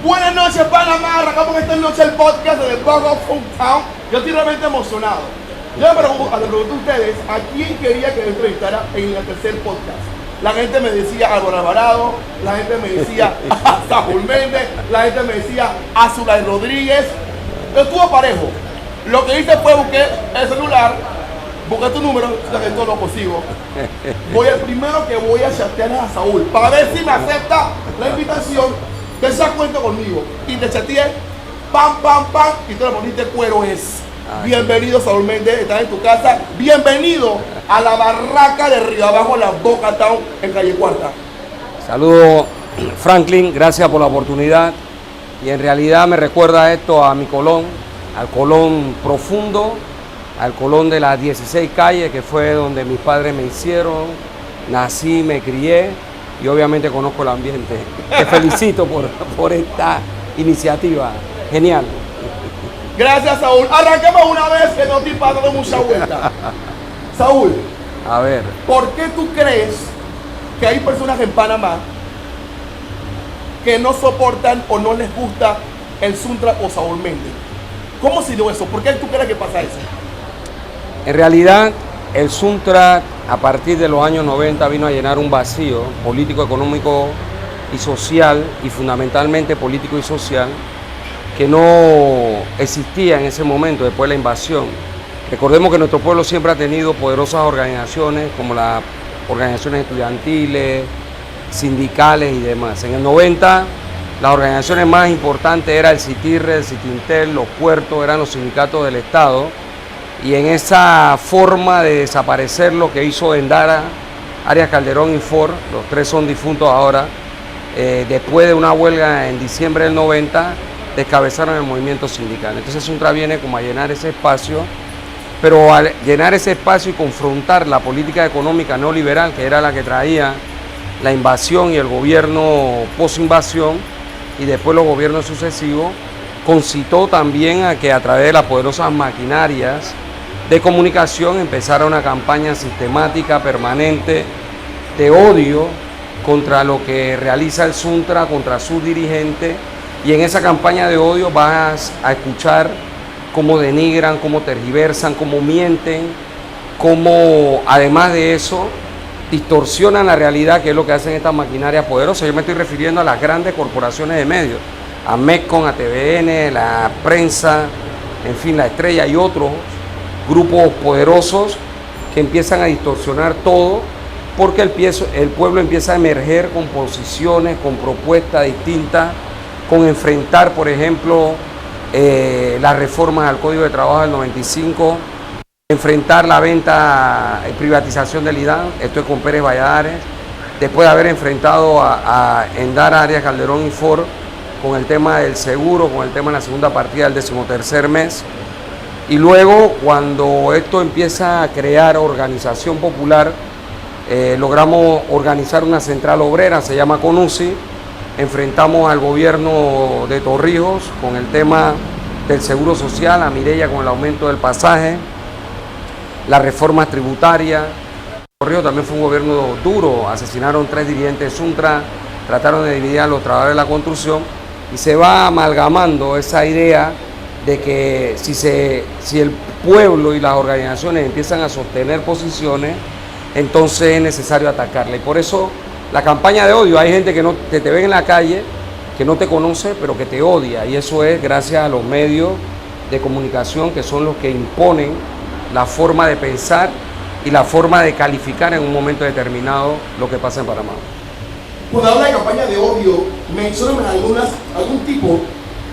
Buenas noches, Panamá. Arrancamos esta noche el podcast de The Bug of Hometown. Yo estoy realmente emocionado. Yo le pregunto a ustedes a quién quería que me entrevistara en el tercer podcast. La gente me decía Álvaro Alvarado, la gente me decía a Saúl Méndez, la gente me decía a Zulay Rodríguez. Estuvo parejo. Lo que hice fue busqué el celular, busqué tu número, ya que esto lo consigo. El primero que voy a chatear es a Saúl, para ver si me acepta la invitación. Te se cuenta conmigo y te chateé, pam, pam, pam, y tú le poniste cuero es. Bienvenido, Saúl Méndez, estás en tu casa. Bienvenido a la barraca de Río Abajo, la Boca Town, en calle Cuarta. Saludos, Franklin, gracias por la oportunidad. Y en realidad me recuerda esto a mi Colón, al Colón profundo, al Colón de las 16 calles, que fue donde mis padres me hicieron. Nací, me crié y obviamente conozco el ambiente. Te felicito por esta iniciativa. Genial. Gracias, Saúl. Arranquemos una vez que no estoy pasando mucha vuelta. Saúl, a ver, ¿por qué tú crees que hay personas en Panamá que no soportan o no les gusta el Suntra o Saúl Méndez? ¿Cómo se dio eso? ¿Por qué tú crees que pasa eso? En realidad, el Suntra a partir de los años 90 vino a llenar un vacío político, económico y social, y fundamentalmente político y social, que no existía en ese momento después de la invasión. Recordemos que nuestro pueblo siempre ha tenido poderosas organizaciones como las organizaciones estudiantiles, sindicales y demás. En el 90 las organizaciones más importantes eran el CITIRRE, el CITINTEL, los puertos, eran los sindicatos del Estado, y en esa forma de desaparecer lo que hizo Endara, Arias Calderón y Ford, los tres son difuntos ahora, después de una huelga en diciembre del 90, descabezaron el movimiento sindical. Entonces Suntra viene como a llenar ese espacio, pero al llenar ese espacio y confrontar la política económica neoliberal, que era la que traía la invasión y el gobierno post-invasión y después los gobiernos sucesivos, concitó también a que a través de las poderosas maquinarias de comunicación empezara una campaña sistemática, permanente, de odio contra lo que realiza el Suntra, contra sus dirigentes. Y en esa campaña de odio vas a escuchar cómo denigran, cómo tergiversan, cómo mienten, cómo además de eso distorsionan la realidad, que es lo que hacen estas maquinarias poderosas. Yo me estoy refiriendo a las grandes corporaciones de medios, a MECCON, a TVN, la prensa, en fin, La Estrella y otros grupos poderosos que empiezan a distorsionar todo, porque el pueblo empieza a emerger con posiciones, con propuestas distintas, con enfrentar, por ejemplo, las reformas al Código de Trabajo del 95, enfrentar la venta y privatización del IDAN, esto es con Pérez Valladares, después de haber enfrentado a Endara, Arias Calderón y Ford con el tema del seguro, con el tema de la segunda partida del 13º mes, y luego cuando esto empieza a crear organización popular, logramos organizar una central obrera, se llama CONUSI. Enfrentamos al gobierno de Torrijos con el tema del seguro social, a Mireya con el aumento del pasaje, las reformas tributarias. Torrijos también fue un gobierno duro, asesinaron 3 dirigentes de Suntra, trataron de dividir a los trabajadores de la construcción, y se va amalgamando esa idea de que si el pueblo y las organizaciones empiezan a sostener posiciones, entonces es necesario atacarla. Y por eso la campaña de odio, hay gente que no te ve en la calle, que no te conoce, pero que te odia, y eso es gracias a los medios de comunicación, que son los que imponen la forma de pensar y la forma de calificar en un momento determinado lo que pasa en Panamá. Cuando habla de campaña de odio, mencióname algún tipo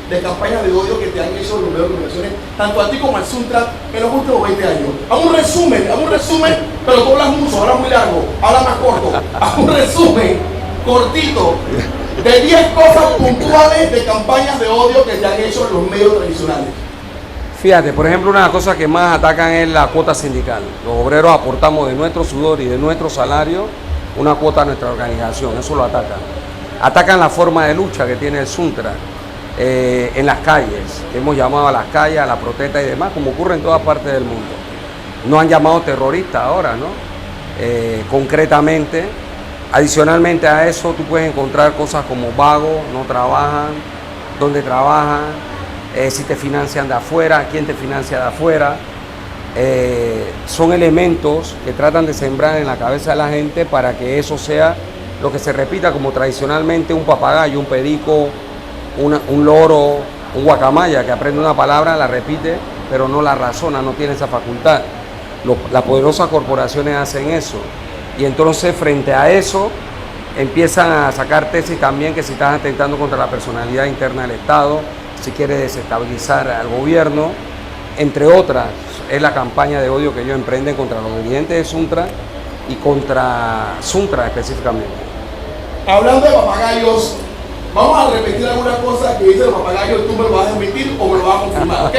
de campañas de odio que te han hecho los medios de comunicación, tanto a ti como al Suntra, en los últimos 20 años. Haz un resumen, pero tú hablas mucho, hablas muy largo, hablas más corto. Haz un resumen cortito de 10 cosas puntuales de campañas de odio que te han hecho los medios tradicionales. Fíjate, por ejemplo, una de las cosas que más atacan es la cuota sindical. Los obreros aportamos de nuestro sudor y de nuestro salario una cuota a nuestra organización, eso lo atacan. Atacan la forma de lucha que tiene el Suntra en las calles. Hemos llamado a las calles, a la protesta y demás, como ocurre en todas partes del mundo. No han llamado terroristas ahora, ¿no? Concretamente. Adicionalmente a eso, tú puedes encontrar cosas como vagos, no trabajan, dónde trabajas, si te financian de afuera, quién te financia de afuera. Son elementos que tratan de sembrar en la cabeza de la gente para que eso sea lo que se repita como tradicionalmente un papagayo, un perico, un loro, un guacamaya que aprende una palabra, la repite, pero no la razona, no tiene esa facultad. Las poderosas corporaciones hacen eso. Y entonces frente a eso empiezan a sacar tesis también que si estás atentando contra la personalidad interna del Estado, si quieres desestabilizar al gobierno, entre otras, es la campaña de odio que ellos emprenden contra los dirigentes de Suntra y contra Suntra específicamente. Hablando de papagayos, vamos a repetir alguna cosa que dicen los papagayos, tú me lo vas a admitir o me lo vas a confirmar, ¿ok?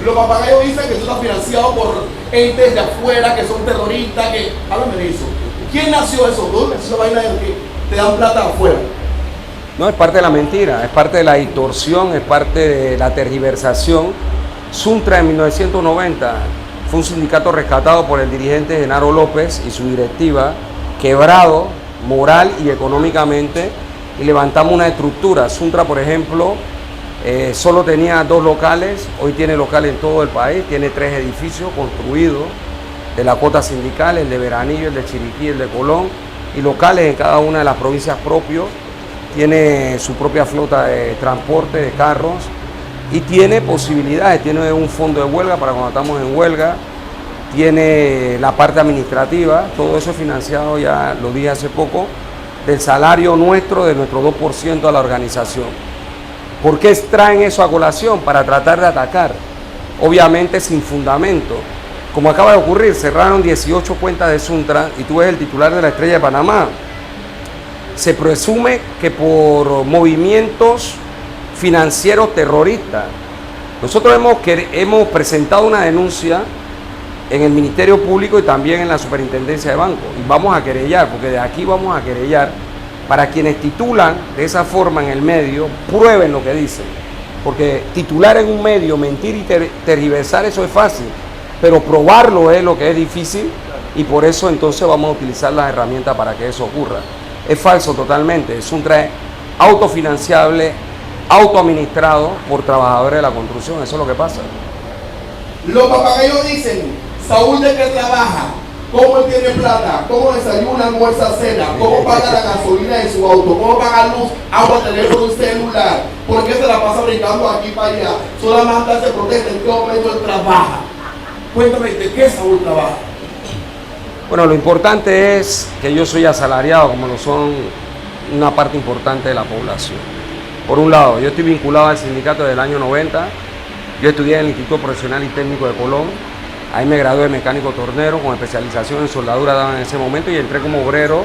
Los papagayos dicen que tú estás financiado por entes de afuera, que son terroristas, que... Háblame de eso. ¿Quién nació eso? ¿Dónde nació esa vaina de que te dan plata afuera? No, es parte de la mentira, es parte de la distorsión, es parte de la tergiversación. Suntra en 1990 fue un sindicato rescatado por el dirigente Genaro López y su directiva, quebrado moral y económicamente, y levantamos una estructura. Suntra, por ejemplo, solo tenía 2 locales, hoy tiene locales en todo el país, tiene 3 edificios construidos de la cuota sindical, el de Veranillo, el de Chiriquí, el de Colón, y locales en cada una de las provincias propios. Tiene su propia flota de transporte de carros y tiene posibilidades, tiene un fondo de huelga para cuando estamos en huelga, tiene la parte administrativa, todo eso es financiado, ya lo dije hace poco, del salario nuestro, de nuestro 2% a la organización. ¿Por qué traen eso a colación? Para tratar de atacar, obviamente sin fundamento. Como acaba de ocurrir, cerraron 18 cuentas de Suntra y tú ves el titular de la Estrella de Panamá. Se presume que por movimientos financieros terroristas. Nosotros hemos presentado una denuncia en el Ministerio Público y también en la Superintendencia de Bancos. Y vamos a querellar, porque de aquí vamos a querellar para quienes titulan de esa forma en el medio, prueben lo que dicen. Porque titular en un medio, mentir y tergiversar, eso es fácil. Pero probarlo es lo que es difícil y por eso entonces vamos a utilizar las herramientas para que eso ocurra. Es falso totalmente, es un traje autofinanciable, autoadministrado por trabajadores de la construcción, eso es lo que pasa. Los papagayos dicen, Saúl de qué trabaja, cómo él tiene plata, cómo desayuna, almuerza, cena, cómo paga la gasolina de su auto, cómo paga luz, agua, teléfono y celular, por qué se la pasa brincando aquí para allá, solamente se protesta, en qué momento él trabaja. Cuéntame, ¿de qué Saúl trabaja? Bueno, lo importante es que yo soy asalariado, como lo son una parte importante de la población. Por un lado, yo estoy vinculado al sindicato desde el año 90, yo estudié en el Instituto Profesional y Técnico de Colón, ahí me gradué de mecánico tornero con especialización en soldadura daba en ese momento y entré como obrero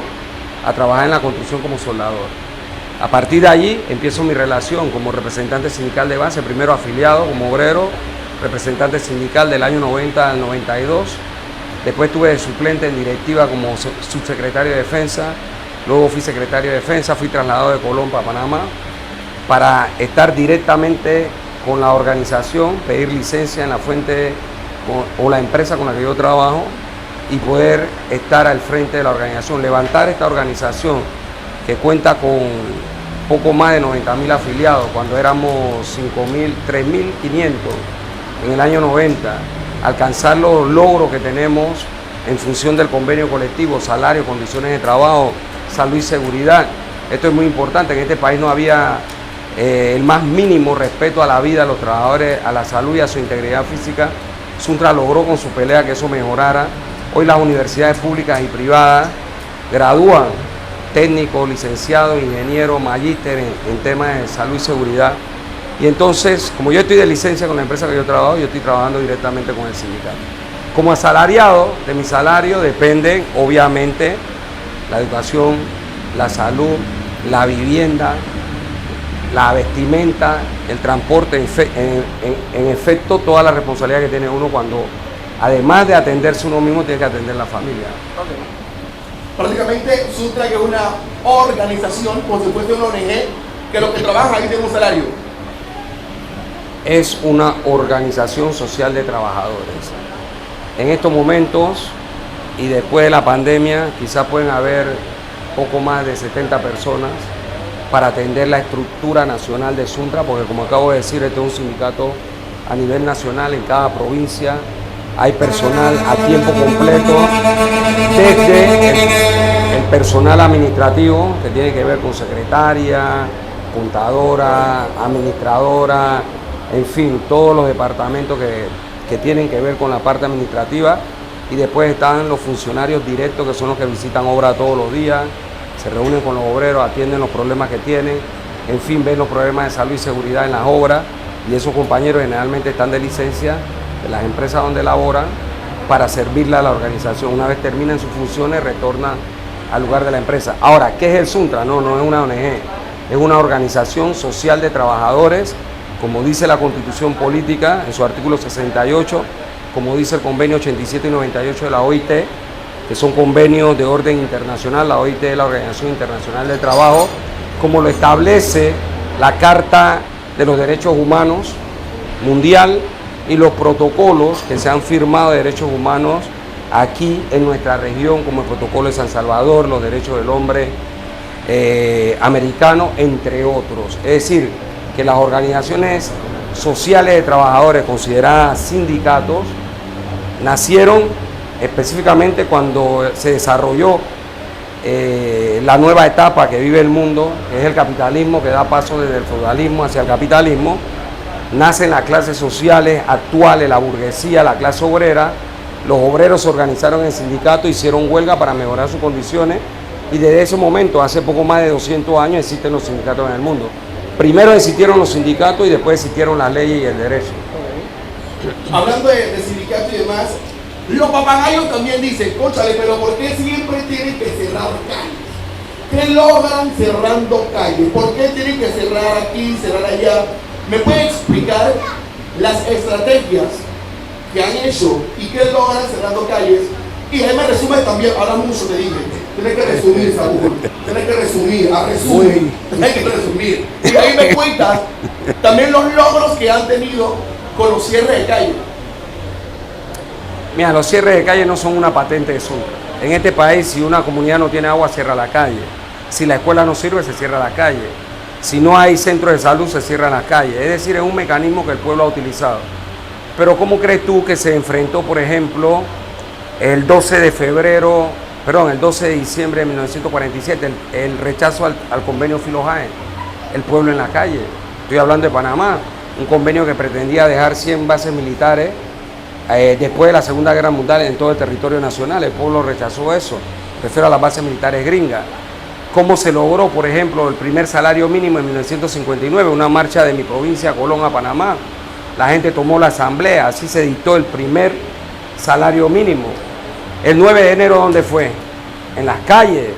a trabajar en la construcción como soldador. A partir de allí empiezo mi relación como representante sindical de base, primero afiliado como obrero, representante sindical del año 90 al 92, después tuve de suplente en directiva como subsecretario de Defensa, luego fui secretario de Defensa, fui trasladado de Colón para Panamá para estar directamente con la organización, pedir licencia en la fuente o la empresa con la que yo trabajo y poder estar al frente de la organización, levantar esta organización que cuenta con poco más de 90.000 afiliados, cuando éramos 3.500 en el año 90, alcanzar los logros que tenemos en función del convenio colectivo, salario, condiciones de trabajo, salud y seguridad. Esto es muy importante, en este país no había el más mínimo respeto a la vida de los trabajadores, a la salud y a su integridad física. Suntra logró con su pelea que eso mejorara. Hoy las universidades públicas y privadas gradúan técnicos, licenciados, ingenieros, magíster en temas de salud y seguridad. Y entonces, como yo estoy de licencia con la empresa que yo trabajo, yo estoy trabajando directamente con el sindicato. Como asalariado, de mi salario dependen, obviamente, la educación, la salud, la vivienda, la vestimenta, el transporte, en efecto, toda la responsabilidad que tiene uno cuando, además de atenderse uno mismo, tiene que atender la familia. Okay. Prácticamente, Suntra que es una organización, como si fuese una ONG, que los que trabajan ahí tienen un salario. Es una organización social de trabajadores. En estos momentos y después de la pandemia, quizás pueden haber poco más de 70 personas para atender la estructura nacional de Suntra, porque como acabo de decir, este es un sindicato a nivel nacional en cada provincia. Hay personal a tiempo completo, desde el personal administrativo, que tiene que ver con secretaria, contadora, administradora, en fin, todos los departamentos que tienen que ver con la parte administrativa, y después están los funcionarios directos, que son los que visitan obra todos los días, se reúnen con los obreros, atienden los problemas que tienen, en fin, ven los problemas de salud y seguridad en las obras, y esos compañeros generalmente están de licencia de las empresas donde laboran para servirle a la organización. Una vez terminan sus funciones, retornan al lugar de la empresa. Ahora, ¿qué es el Suntra? No es una ONG, es una organización social de trabajadores, como dice la Constitución Política en su artículo 68, como dice el convenio 87 y 98 de la OIT, que son convenios de orden internacional. La OIT es la Organización Internacional del Trabajo, como lo establece la Carta de los Derechos Humanos Mundial y los protocolos que se han firmado de derechos humanos aquí en nuestra región, como el protocolo de San Salvador, los derechos del hombre americano, entre otros. Es decir, que las organizaciones sociales de trabajadores consideradas sindicatos nacieron específicamente cuando se desarrolló la nueva etapa que vive el mundo, que es el capitalismo, que da paso desde el feudalismo hacia el capitalismo. Nacen las clases sociales actuales, la burguesía, la clase obrera. Los obreros se organizaron en sindicatos, hicieron huelga para mejorar sus condiciones, y desde ese momento, hace poco más de 200 años, existen los sindicatos en el mundo. Primero existieron los sindicatos y después existieron las leyes y el derecho. Hablando de sindicatos y demás, los papagayos también dicen, cónchale, pero ¿por qué siempre tienen que cerrar calles? ¿Qué logran cerrando calles? ¿Por qué tienen que cerrar aquí, cerrar allá? ¿Me puede explicar las estrategias que han hecho y qué logran cerrando calles? Y ahí me resume también, ahora mucho te dije, tienes que resumir, Saúl, tienes que resumir, tienes que resumir. Y ahí me cuentas también los logros que han tenido con los cierres de calle. Mira, los cierres de calle no son una patente de Suntra. En este país, si una comunidad no tiene agua, cierra la calle. Si la escuela no sirve, se cierra la calle. Si no hay centro de salud, se cierran las calles. Es decir, es un mecanismo que el pueblo ha utilizado. Pero ¿cómo crees tú que se enfrentó, por ejemplo, el 12 de diciembre de 1947, el rechazo al convenio Filo-Jaén? El pueblo en la calle. Estoy hablando de Panamá, un convenio que pretendía dejar 100 bases militares después de la Segunda Guerra Mundial en todo el territorio nacional. El pueblo rechazó eso. Refiero a las bases militares gringas. ¿Cómo se logró, por ejemplo, el primer salario mínimo en 1959? Una marcha de mi provincia, Colón, a Panamá. La gente tomó la asamblea, así se dictó el primer salario mínimo. El 9 de enero, ¿dónde fue? En las calles,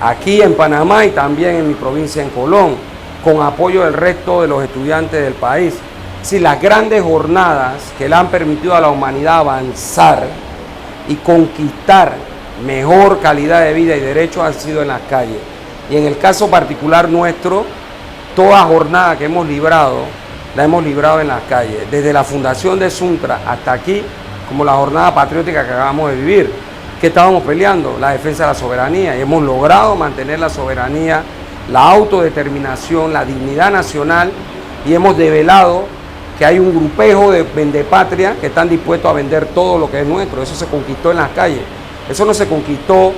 aquí en Panamá y también en mi provincia, en Colón, con apoyo del resto de los estudiantes del país. Sí, las grandes jornadas que le han permitido a la humanidad avanzar y conquistar mejor calidad de vida y derechos han sido en las calles. Y en el caso particular nuestro, toda jornada que hemos librado, la hemos librado en las calles, desde la fundación de Suntra hasta aquí, como la jornada patriótica que acabamos de vivir. ¿Qué estábamos peleando? La defensa de la soberanía, y hemos logrado mantener la soberanía, la autodeterminación, la dignidad nacional, y hemos develado que hay un grupejo de vendepatria que están dispuestos a vender todo lo que es nuestro. Eso se conquistó en las calles. Eso no se conquistó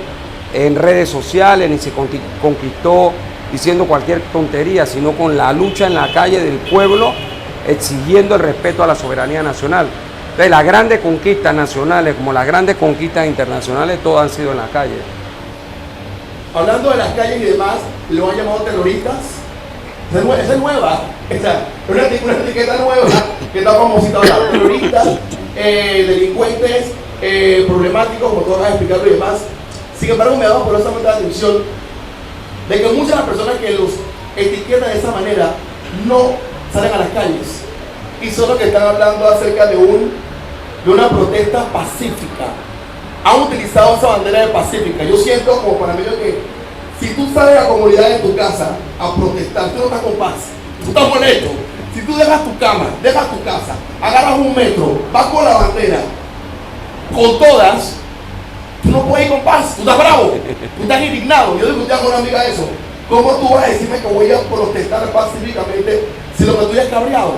en redes sociales, ni se conquistó diciendo cualquier tontería, sino con la lucha en la calle del pueblo, exigiendo el respeto a la soberanía nacional. Entonces, las grandes conquistas nacionales, como las grandes conquistas internacionales, todas han sido en la calle. Hablando de las calles y demás, lo han llamado terroristas. Esa es nueva, esa es una etiqueta nueva que está famosita ahora. Terroristas, delincuentes, problemáticos, como todos has explicado y demás. Sin embargo, me ha dado poderosamente la atención de que muchas de las personas que los etiquetan de esa manera no salen a las calles y son los que están hablando acerca de una protesta pacífica. Han utilizado esa bandera de pacífica. Yo siento como para mí que si tú sales a la comunidad de tu casa a protestar, tú no estás con paz, tú estás molesto. Si tú dejas tu cama, dejas tu casa, agarras un metro, vas con la bandera, con todas, tú no puedes ir con paz, tú estás bravo, tú estás indignado. Yo discutía con una amiga eso. ¿Cómo tú vas a decirme que voy a protestar pacíficamente si lo que estoy es cabreado?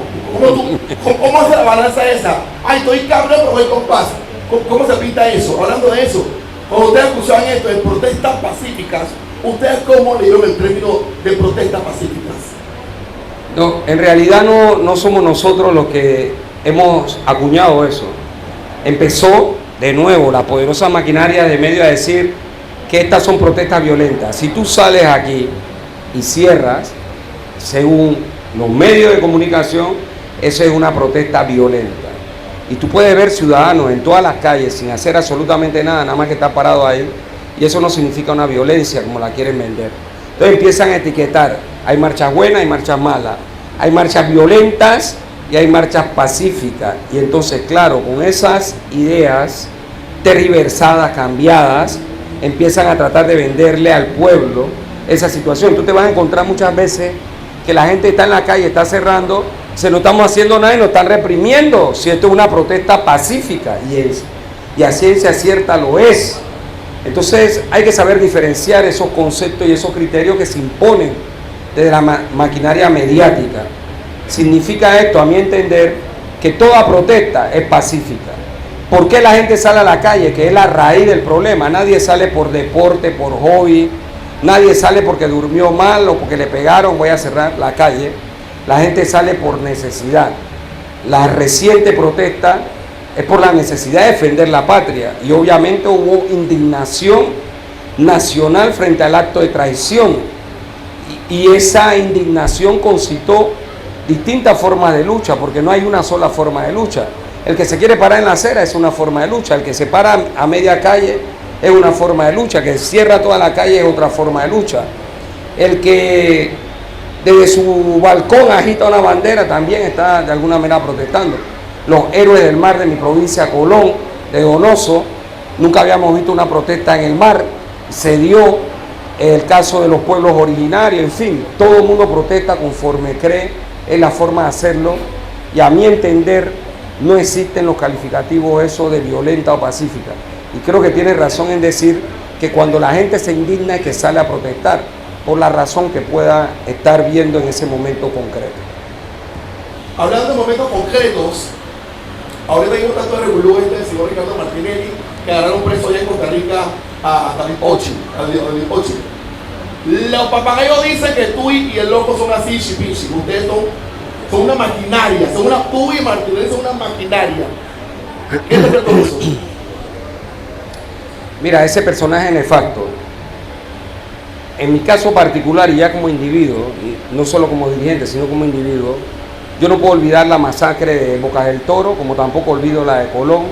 ¿Cómo hace la balanza esa? Ay, estoy cabreado pero voy con paz. ¿Cómo se pinta eso? Hablando de eso, cuando ustedes escuchaban esto de protestas pacíficas, ¿ustedes cómo leyeron el término de protestas pacíficas? No, en realidad no somos nosotros los que hemos acuñado eso. Empezó de nuevo la poderosa maquinaria de medios a decir que estas son protestas violentas. Si tú sales aquí y cierras, según los medios de comunicación, eso es una protesta violenta. Y tú puedes ver ciudadanos en todas las calles sin hacer absolutamente nada, nada más que estar parado ahí, y eso no significa una violencia como la quieren vender. Entonces empiezan a etiquetar, hay marchas buenas, hay marchas malas, hay marchas violentas y hay marchas pacíficas. Y entonces, claro, con esas ideas tergiversadas, cambiadas, empiezan a tratar de venderle al pueblo esa situación. Tú te vas a encontrar muchas veces que la gente está en la calle, está cerrando, se no estamos haciendo nada y nos están reprimiendo, si esto es una protesta pacífica, y a ciencia cierta lo es. Entonces hay que saber diferenciar esos conceptos y esos criterios que se imponen desde la maquinaria mediática. Significa esto, a mi entender, que toda protesta es pacífica. ¿Por qué la gente sale a la calle? Que es la raíz del problema. Nadie sale por deporte, por hobby, nadie sale porque durmió mal o porque le pegaron, voy a cerrar la calle. La gente sale por necesidad. La reciente protesta es por la necesidad de defender la patria, y obviamente hubo indignación nacional frente al acto de traición, y esa indignación concitó distintas formas de lucha, porque no hay una sola forma de lucha. El que se quiere parar en la acera es una forma de lucha, el que se para a media calle es una forma de lucha, que cierra toda la calle es otra forma de lucha, el que desde su balcón agita una bandera también está de alguna manera protestando. Los héroes del mar de mi provincia, Colón, de Donoso, nunca habíamos visto una protesta en el mar, se dio el caso de los pueblos originarios, en fin, todo el mundo protesta conforme cree, es la forma de hacerlo, y a mi entender no existen los calificativos eso de violenta o pacífica, y creo que tiene razón en decir que cuando la gente se indigna es que sale a protestar, por la razón que pueda estar viendo en ese momento concreto. Hablando de momentos concretos, ahorita hay un tanto de revolú del señor Ricardo Martinelli, que agarraron preso allá en Costa Rica a David Ochi. Los papagayos dicen que tú y el loco son así, chipichi. Ustedes son una maquinaria, tú y Martinelli son una maquinaria. ¿Qué te con eso? Mira, ese personaje nefasto, en mi caso particular y ya como individuo, y no solo como dirigente, sino como individuo, yo no puedo olvidar la masacre de Bocas del Toro, como tampoco olvido la de Colón,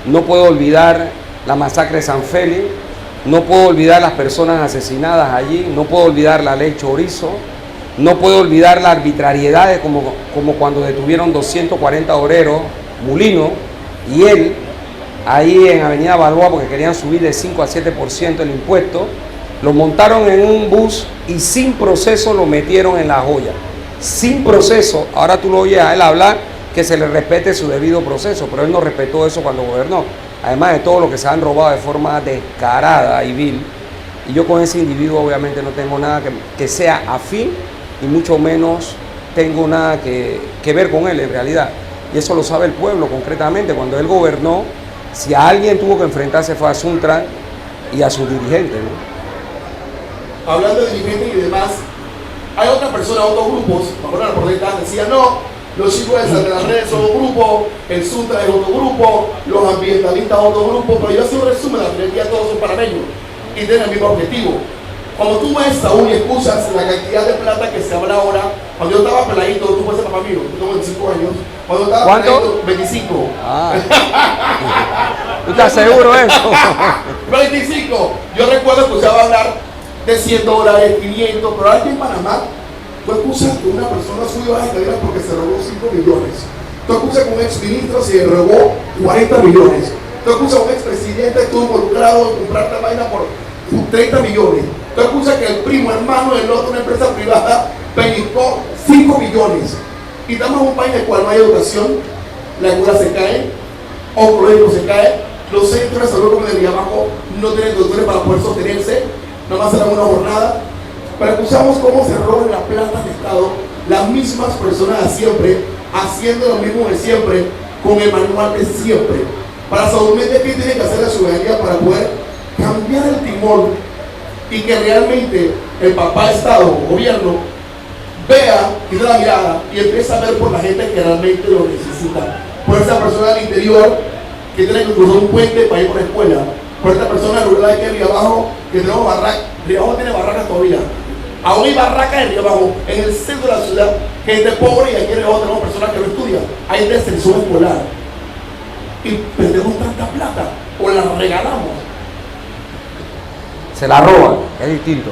no puedo olvidar la masacre de San Félix, no puedo olvidar las personas asesinadas allí, no puedo olvidar la ley Chorizo, no puedo olvidar las arbitrariedades como cuando detuvieron 240 obreros, Mulino y él, ahí en Avenida Balboa, porque querían subir de 5 a 7% el impuesto, lo montaron en un bus y sin proceso lo metieron en La Joya. Sin proceso. Ahora tú lo oyes a él hablar que se le respete su debido proceso, pero él no respetó eso cuando gobernó. Además de todo lo que se han robado de forma descarada y vil. Y yo con ese individuo obviamente no tengo nada que sea afín, y mucho menos tengo nada que ver con él en realidad. Y eso lo sabe el pueblo concretamente. Cuando él gobernó, si a alguien tuvo que enfrentarse fue a Suntran y a sus dirigentes, ¿no? Hablando de dirigentes y demás, hay otras personas, otros grupos, me acuerdo por ahí decían, no, los chicos de las redes son un grupo, el Suntra es otro grupo, los ambientalistas otro grupo, pero yo hacía un resumen, al final del día todos son panameños y tienen el mismo objetivo. Cuando tú ves Saúl y escuchas la cantidad de plata que se habla ahora, cuando yo estaba peladito, tú puedes ser papá mío, yo tengo 25 años, cuando estaba ¿Cuánto? peladito, 25. Ah. ¿Tú estás seguro de eso? 25. Yo recuerdo escuchaba hablar de $100, 500, pero aquí en Panamá, tú escuchas que una persona subió a las escaleras porque se robó 5 millones. Tú escuchas que un exministro se robó 40 millones. Tú escuchas que un expresidente estuvo involucrado en comprar la vaina por 30 millones. Tú escuchas que el primo hermano del otro, una empresa privada, pellizcó 5 millones. Y estamos en un país en el cual no hay educación, la escuela se cae, oncológico se cae, los centros de salud como de abajo no tienen doctores para poder sostenerse, nomás se dan una jornada. pero escuchamos cómo se roban la plata del Estado las mismas personas de siempre, haciendo lo mismo de siempre, con el manual de siempre. Para sabermente qué tiene que hacer la ciudadanía para poder cambiar el timón y que realmente el papá Estado o gobierno vea, quite la mirada y empiece a ver por la gente que realmente lo necesita. Por esa persona del interior que tiene que cruzar un puente para ir por la escuela, por esta persona rural que hay Río Abajo, que tenemos barracas. Río Abajo tiene barracas todavía. Aún hay barracas en Río Abajo, en el centro de la ciudad, gente pobre, y aquí en Río Abajo tenemos personas que no estudian. Hay deserción escolar. Y perdemos tanta plata, o la regalamos. Se la roban, es distinto.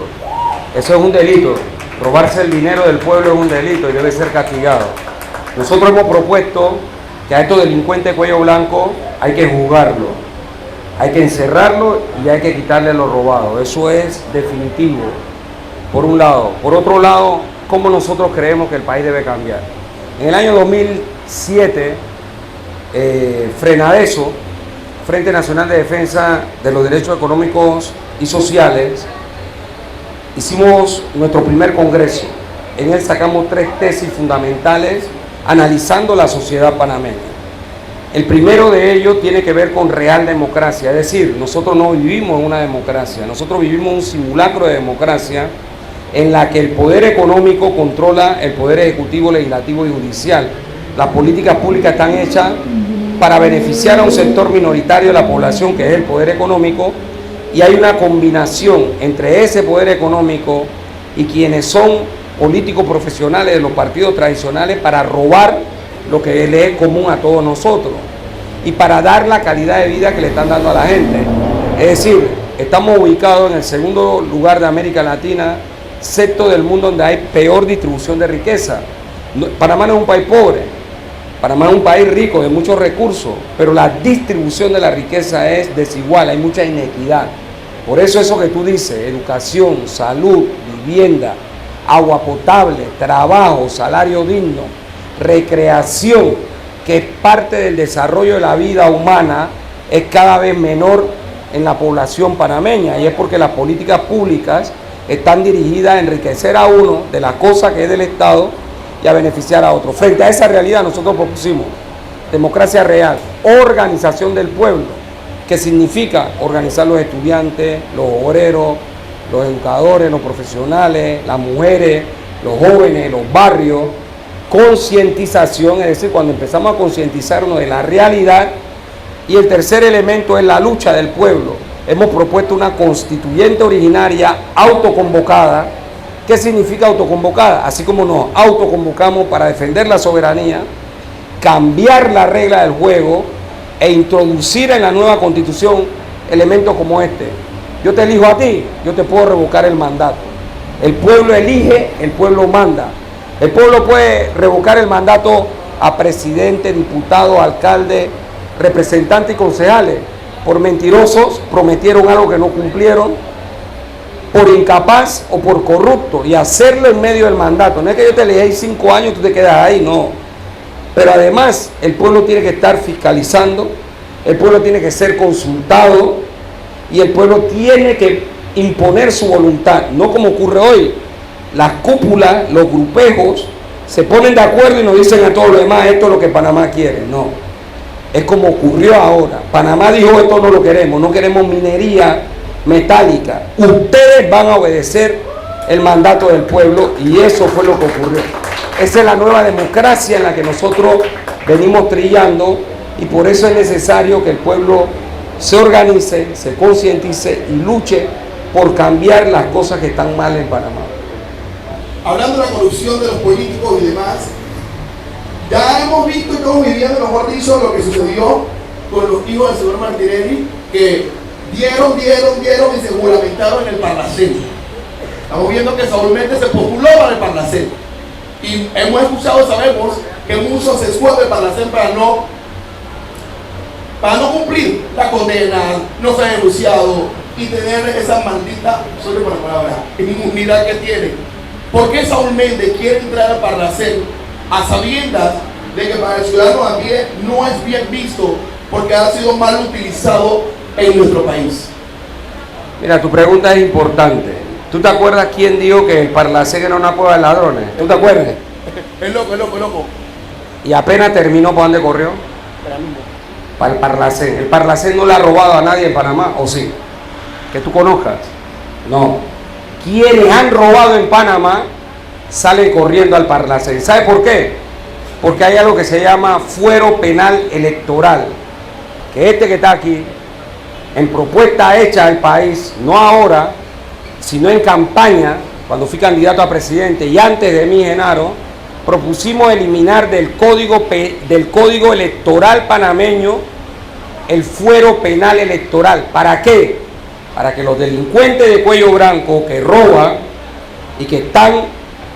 Eso es un delito. Robarse el dinero del pueblo es un delito y debe ser castigado. Nosotros hemos propuesto que a estos delincuentes de cuello blanco hay que juzgarlo, hay que encerrarlo y hay que quitarle lo robado. Eso es definitivo, por un lado. Por otro lado, ¿cómo nosotros creemos que el país debe cambiar? En el año 2007, Frenadeso, Frente Nacional de Defensa de los Derechos Económicos y Sociales, hicimos nuestro primer congreso. En él sacamos 3 tesis fundamentales analizando la sociedad panameña. El primero de ellos tiene que ver con real democracia, es decir, nosotros no vivimos en una democracia, nosotros vivimos un simulacro de democracia en la que el poder económico controla el poder ejecutivo, legislativo y judicial. Las políticas públicas están hechas para beneficiar a un sector minoritario de la población, que es el poder económico, y hay una combinación entre ese poder económico y quienes son políticos profesionales de los partidos tradicionales para robar lo que le es común a todos nosotros y para dar la calidad de vida que le están dando a la gente. Es decir, estamos ubicados en el segundo lugar de América Latina, sexto del mundo donde hay peor distribución de riqueza. Panamá no es un país pobre, Panamá es un país rico de muchos recursos, pero la distribución de la riqueza es desigual, hay mucha inequidad. Por eso que tú dices, educación, salud, vivienda, agua potable, trabajo, salario digno, recreación, que es parte del desarrollo de la vida humana, es cada vez menor en la población panameña, y es porque las políticas públicas están dirigidas a enriquecer a uno de las cosas que es del Estado y a beneficiar a otro. Frente a esa realidad nosotros propusimos democracia real, organización del pueblo, que significa organizar los estudiantes, los obreros, los educadores, los profesionales, las mujeres, los jóvenes, los barrios, concientización, es decir, cuando empezamos a concientizarnos de la realidad, y el tercer elemento es la lucha del pueblo. Hemos propuesto una constituyente originaria autoconvocada. ¿Qué significa autoconvocada? Así como nos autoconvocamos para defender la soberanía, cambiar la regla del juego e introducir en la nueva constitución elementos como este. Yo te elijo a ti, yo te puedo revocar el mandato. El pueblo elige, el pueblo manda. El pueblo puede revocar el mandato a presidente, diputado, alcalde, representantes y concejales. Por mentirosos, prometieron algo que no cumplieron, por incapaz o por corrupto, y hacerlo en medio del mandato. No es que yo te elegí 5 años y tú te quedas ahí, no. Pero además el pueblo tiene que estar fiscalizando, el pueblo tiene que ser consultado y el pueblo tiene que imponer su voluntad, no como ocurre hoy. Las cúpulas, los grupejos, se ponen de acuerdo y nos dicen a todos los demás, esto es lo que Panamá quiere. No, es como ocurrió ahora. Panamá dijo, esto no lo queremos, no queremos minería metálica. Ustedes van a obedecer el mandato del pueblo, y eso fue lo que ocurrió. Esa es la nueva democracia en la que nosotros venimos trillando, y por eso es necesario que el pueblo se organice, se concientice y luche por cambiar las cosas que están mal en Panamá. Hablando de la corrupción de los políticos y demás, ya hemos visto y estamos viviendo, mejor dicho, lo que sucedió con los hijos del señor Martinelli, que dieron y se juramentaron en el Parlacén. Estamos viendo que Saúl Méndez se postuló para el Parlacén. Y hemos escuchado, sabemos que muchos se escudan del Parlacén para no cumplir la condena, no ser denunciado y tener esa maldita, sorry por la palabra, inmunidad que tiene. ¿Por qué Saúl Méndez quiere entrar al Parlacén a sabiendas de que para el ciudadano a pie no es bien visto porque ha sido mal utilizado en nuestro país? Mira, tu pregunta es importante. ¿Tú te acuerdas quién dijo que el Parlacén era una cueva de ladrones? ¿Tú te acuerdas? Es loco, es loco, es loco. Y apenas terminó, ¿para dónde corrió? Para el Parlacén. El Parlacén no le ha robado a nadie en Panamá, ¿o sí? Que tú conozcas. No. Quienes han robado en Panamá salen corriendo al Parlacén. ¿Sabe por qué? Porque hay algo que se llama fuero penal electoral. Que este que está aquí, en propuesta hecha al país, no ahora, sino en campaña, cuando fui candidato a presidente y antes de mí, Genaro, propusimos eliminar del código electoral panameño el fuero penal electoral. ¿Para qué? Para que los delincuentes de cuello blanco que roban y que están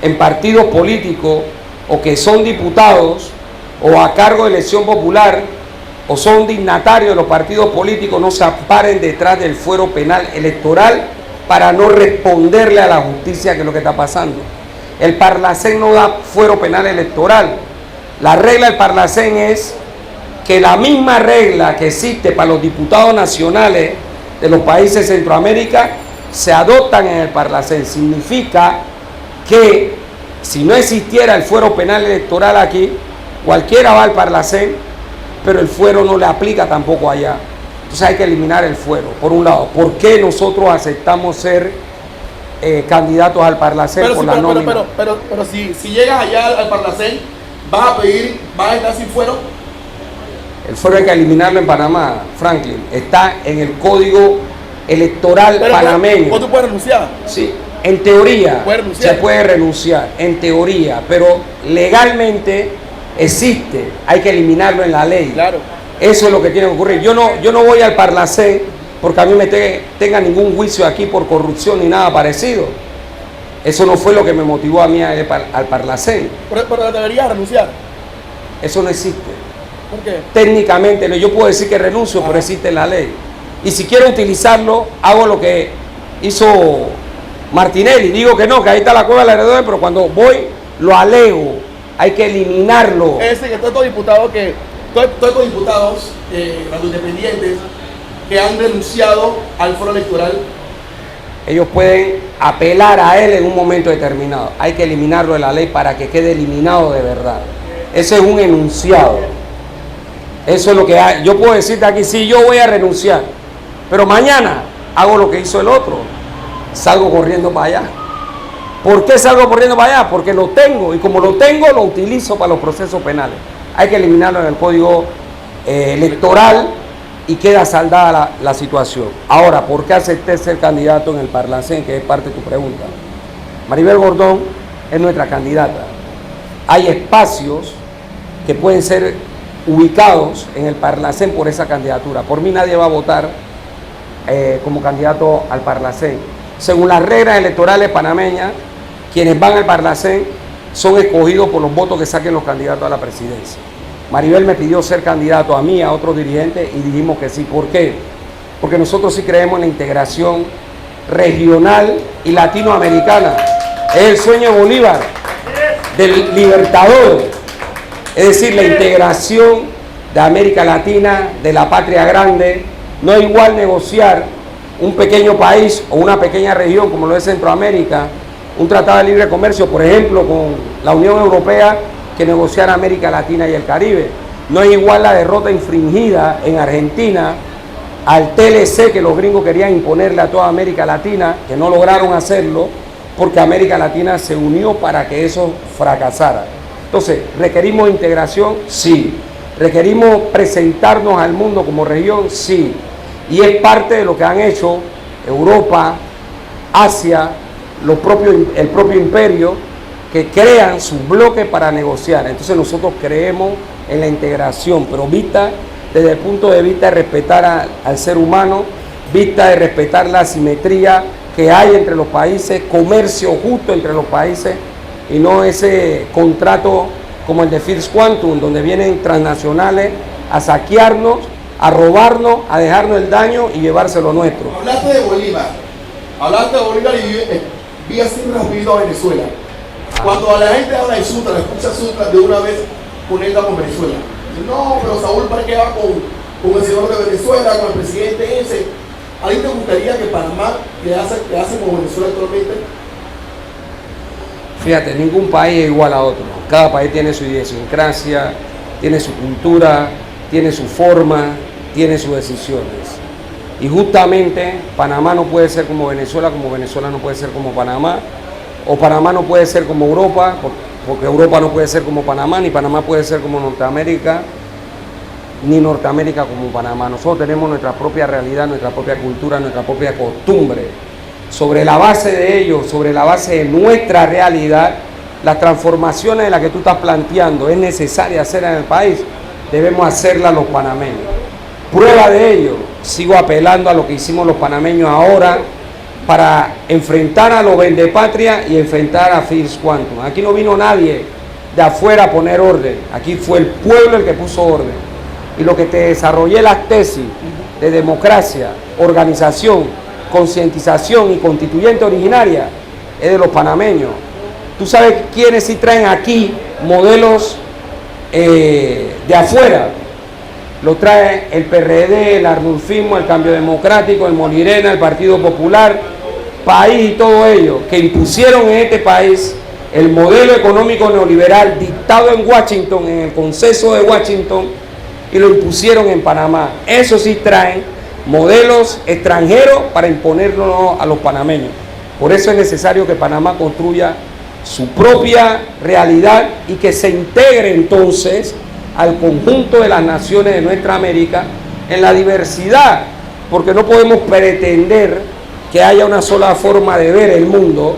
en partidos políticos o que son diputados o a cargo de elección popular o son dignatarios de los partidos políticos no se amparen detrás del fuero penal electoral para no responderle a la justicia, que es lo que está pasando. El Parlacén no da fuero penal electoral. La regla del Parlacén es que la misma regla que existe para los diputados nacionales de los países de Centroamérica se adoptan en el Parlacén. Significa que si no existiera el fuero penal electoral aquí, cualquiera va al Parlacén, pero el fuero no le aplica tampoco allá. Entonces hay que eliminar el fuero, por un lado. ¿Por qué nosotros aceptamos ser candidatos al Parlacén por la nómina? Pero si llegas allá al Parlacén, vas a estar sin fuero. El fuero hay que eliminarlo en Panamá, Franklin. Está en el código electoral panameño. ¿O tú puedes renunciar? Sí, en teoría se puede renunciar, en teoría, pero legalmente existe, hay que eliminarlo en la ley. Claro. Eso es lo que tiene que ocurrir. Yo no voy al Parlacén porque a mí me tenga ningún juicio aquí por corrupción ni nada parecido. Eso no fue lo que me motivó a mí al Parlacén. Pero deberías renunciar. Eso no existe. ¿Por qué? Técnicamente no, yo puedo decir que renuncio, pero existe la ley. Y si quiero utilizarlo, hago lo que hizo Martinelli. Digo que no, que ahí está la cueva del heredero, pero cuando voy, lo alego. Hay que eliminarlo. Es decir, que todos estos diputados, los independientes, que han denunciado al foro electoral, ellos pueden apelar a él en un momento determinado. Hay que eliminarlo de la ley para que quede eliminado de verdad. Ese es un enunciado. Eso es lo que hay. Yo puedo decirte aquí, sí, yo voy a renunciar, pero mañana hago lo que hizo el otro. Salgo corriendo para allá. ¿Por qué salgo corriendo para allá? Porque lo tengo, y como lo tengo, lo utilizo para los procesos penales. Hay que eliminarlo en el código electoral y queda saldada la situación. Ahora, ¿por qué acepté ser candidato en el Parlacén? Que es parte de tu pregunta. Maribel Gordón es nuestra candidata. Hay espacios que pueden ser ubicados en el Parlacén por esa candidatura. Por mí nadie va a votar como candidato al Parlacén. Según las reglas electorales panameñas, quienes van al Parlacén son escogidos por los votos que saquen los candidatos a la presidencia. Maribel me pidió ser candidato a mí, a otros dirigentes, y dijimos que sí. ¿Por qué? Porque nosotros sí creemos en la integración regional y latinoamericana. Es el sueño de Bolívar, del libertador. Es decir, la integración de América Latina, de la patria grande. No es igual negociar un pequeño país o una pequeña región como lo es Centroamérica, un tratado de libre comercio, por ejemplo, con la Unión Europea, que negociar América Latina y el Caribe. No es igual la derrota infringida en Argentina al TLC que los gringos querían imponerle a toda América Latina, que no lograron hacerlo, porque América Latina se unió para que eso fracasara. Entonces, ¿requerimos integración? Sí. ¿Requerimos presentarnos al mundo como región? Sí. Y es parte de lo que han hecho Europa, Asia, el propio imperio, que crean sus bloques para negociar. Entonces nosotros creemos en la integración, pero vista desde el punto de vista de respetar al ser humano, vista de respetar la asimetría que hay entre los países, comercio justo entre los países, y no ese contrato como el de First Quantum, donde vienen transnacionales a saquearnos, a robarnos, a dejarnos el daño y llevárselo nuestro. Hablaste de Bolívar y vi así rápido a Venezuela. Cuando a la gente habla de Sutra, escucha Sutra, de una vez conecta con Venezuela. Dice, no, pero Saúl, ¿para qué va con el señor de Venezuela, con el presidente ese? ¿A ti te gustaría que Panamá quedase como Venezuela actualmente? Fíjate, ningún país es igual a otro. Cada país tiene su idiosincrasia, tiene su cultura, tiene su forma, tiene sus decisiones. Y justamente Panamá no puede ser como Venezuela no puede ser como Panamá, o Panamá no puede ser como Europa, porque Europa no puede ser como Panamá, ni Panamá puede ser como Norteamérica, ni Norteamérica como Panamá. Nosotros tenemos nuestra propia realidad, nuestra propia cultura, nuestra propia costumbre. Sobre la base de ello, sobre la base de nuestra realidad, las transformaciones de las que tú estás planteando es necesaria hacer en el país, debemos hacerlas los panameños. Prueba de ello, sigo apelando a lo que hicimos los panameños ahora para enfrentar a los vendepatria y enfrentar a First Quantum. Aquí no vino nadie de afuera a poner orden, aquí fue el pueblo el que puso orden. Y lo que te desarrollé las tesis de democracia, organización, concientización y constituyente originaria es de los panameños. Tú sabes quiénes sí traen aquí modelos de afuera. Lo trae el PRD, el Arnulfismo, el Cambio Democrático, el Molirena, el Partido Popular, país y todo ello, que impusieron en este país el modelo económico neoliberal dictado en Washington, en el Consenso de Washington, y lo impusieron en Panamá. Eso sí traen modelos extranjeros para imponerlo a los panameños. Por eso es necesario que Panamá construya su propia realidad y que se integre entonces al conjunto de las naciones de nuestra América en la diversidad, porque no podemos pretender que haya una sola forma de ver el mundo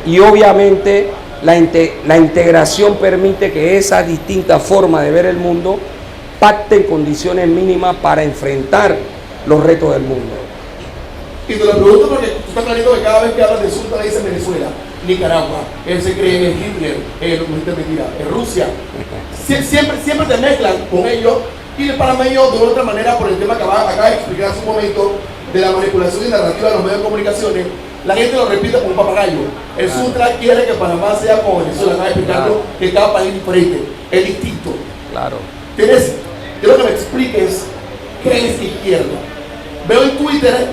y obviamente la integración permite que esas distintas formas de ver el mundo pacten condiciones mínimas para enfrentar los retos del mundo. Y te lo pregunto porque tú estás clarito que cada vez que hablas de Sulta le dicen Venezuela, Nicaragua, él se cree en Hitler, en Rusia. Siempre te mezclan con ellos y el panameño de otra manera por el tema que acaba de explicar hace un momento de la manipulación y narrativa de los medios de comunicaciones. La gente lo repite como un papagayo. El Sutra quiere que Panamá sea como Venezuela, acaba explicando que cada país es diferente, es distinto. Claro. Quiero que me expliques qué es izquierda. Veo en Twitter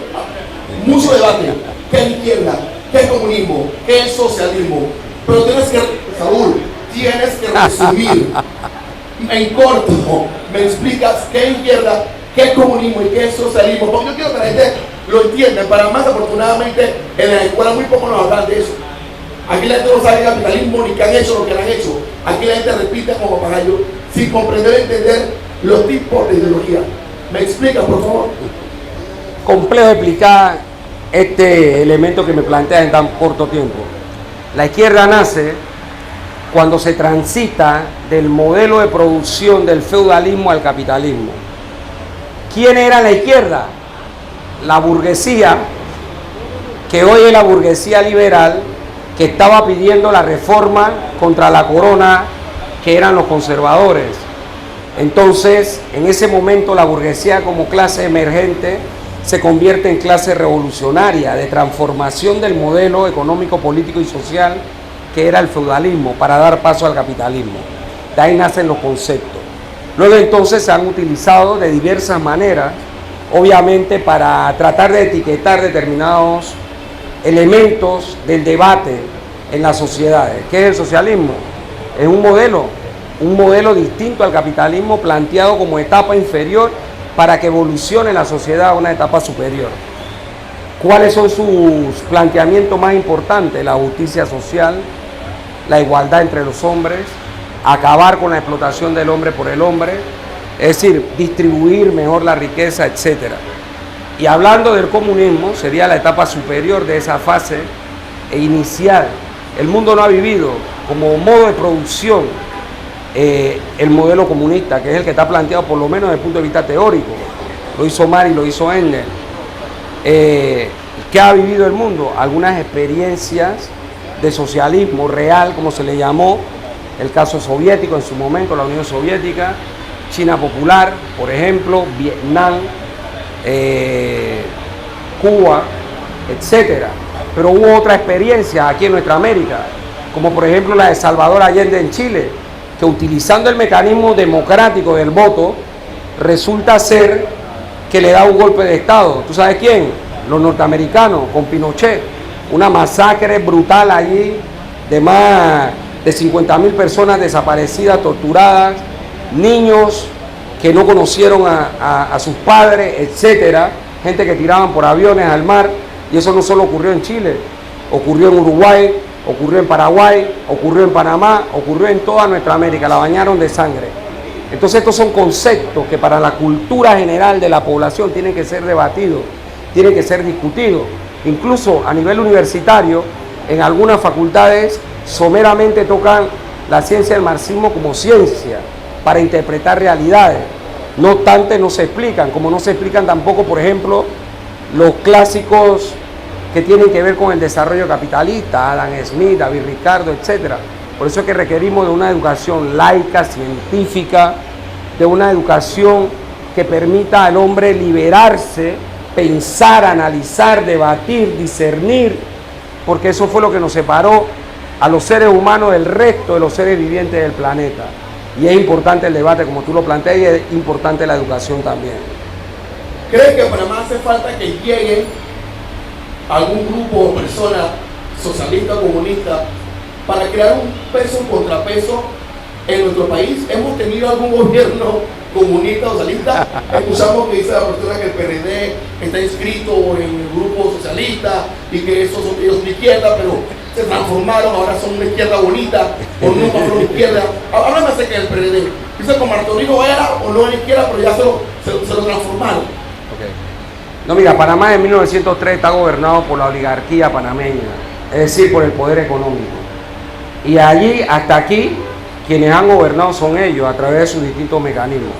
mucho debate. ¿Qué es izquierda? ¿Qué es comunismo? ¿Qué es socialismo? Pero Saúl, tienes que resumir en corto. Me explicas qué es izquierda, qué es comunismo y qué es socialismo. Porque yo quiero que la gente lo entienda. Para más, afortunadamente, en la escuela muy poco nos hablan de eso. Aquí la gente no sabe capitalismo ni qué han hecho lo que han hecho. Aquí la gente repite como papagayo sin comprender y entender los tipos de ideología. ¿Me explicas, por favor? Complejo explicar este elemento que me planteas en tan corto tiempo. La izquierda nace cuando se transita del modelo de producción del feudalismo al capitalismo. ¿Quién era la izquierda? La burguesía, que hoy es la burguesía liberal, que estaba pidiendo la reforma contra la corona, que eran los conservadores. Entonces, en ese momento la burguesía como clase emergente se convierte en clase revolucionaria de transformación del modelo económico, político y social que era el feudalismo para dar paso al capitalismo. De ahí nacen los conceptos. Luego entonces se han utilizado de diversas maneras, obviamente para tratar de etiquetar determinados elementos del debate en las sociedades. ¿Qué es el socialismo? Es un modelo distinto al capitalismo planteado como etapa inferior para que evolucione la sociedad a una etapa superior. ¿Cuáles son sus planteamientos más importantes? La justicia social, la igualdad entre los hombres, acabar con la explotación del hombre por el hombre, es decir, distribuir mejor la riqueza, etc. Y hablando del comunismo, sería la etapa superior de esa fase inicial. El mundo no ha vivido como modo de producción el modelo comunista, que es el que está planteado por lo menos desde el punto de vista teórico. Lo hizo Marx y lo hizo Engels. ¿Qué ha vivido el mundo? Algunas experiencias de socialismo real, como se le llamó, el caso soviético en su momento, la Unión Soviética, China Popular, por ejemplo, Vietnam, Cuba, etcétera. Pero hubo otra experiencia aquí en nuestra América, como por ejemplo la de Salvador Allende en Chile, que utilizando el mecanismo democrático del voto, resulta ser que le da un golpe de Estado. ¿Tú sabes quién? Los norteamericanos, con Pinochet. Una masacre brutal allí de más de 50.000 personas desaparecidas, torturadas, niños que no conocieron a sus padres, etcétera, gente que tiraban por aviones al mar, y eso no solo ocurrió en Chile, ocurrió en Uruguay, ocurrió en Paraguay, ocurrió en Panamá, ocurrió en toda nuestra América, la bañaron de sangre. Entonces estos son conceptos que para la cultura general de la población tienen que ser debatidos, tienen que ser discutidos. Incluso a nivel universitario, en algunas facultades someramente tocan la ciencia del marxismo como ciencia para interpretar realidades. No obstante, no se explican, como no se explican tampoco, por ejemplo, los clásicos que tienen que ver con el desarrollo capitalista, Adam Smith, David Ricardo, etc. Por eso es que requerimos de una educación laica, científica, de una educación que permita al hombre liberarse, pensar, analizar, debatir, discernir, porque eso fue lo que nos separó a los seres humanos del resto de los seres vivientes del planeta. Y es importante el debate, como tú lo planteas, y es importante la educación también. ¿Crees que a Panamá hace falta que llegue algún grupo o persona socialista o comunista para crear un peso contrapeso en nuestro país? ¿Hemos tenido algún gobierno comunista o socialista? Escuchamos que dice la persona que el PRD está inscrito en el grupo socialista y que esos son ellos de izquierda, pero se transformaron, ahora son una izquierda bonita, o nunca fueron una izquierda. Háblame acerca del PRD. Dice que Martorino era o no era izquierda, pero ya se lo transformaron. Okay. No, mira, Panamá en 1903 está gobernado por la oligarquía panameña, es decir, por el poder económico. Y allí, hasta aquí, quienes han gobernado son ellos a través de sus distintos mecanismos.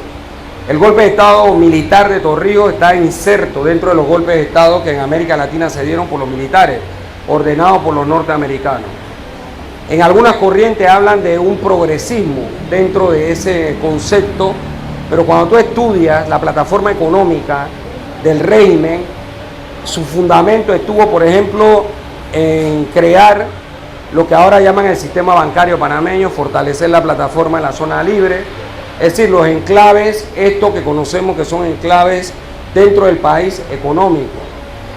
El golpe de Estado militar de Torrijos está inserto dentro de los golpes de Estado que en América Latina se dieron por los militares, ordenados por los norteamericanos. En algunas corrientes hablan de un progresismo dentro de ese concepto, pero cuando tú estudias la plataforma económica del régimen, su fundamento estuvo, por ejemplo, en crear lo que ahora llaman el sistema bancario panameño, fortalecer la plataforma en la zona libre, es decir, los enclaves, esto que conocemos que son enclaves dentro del país económico.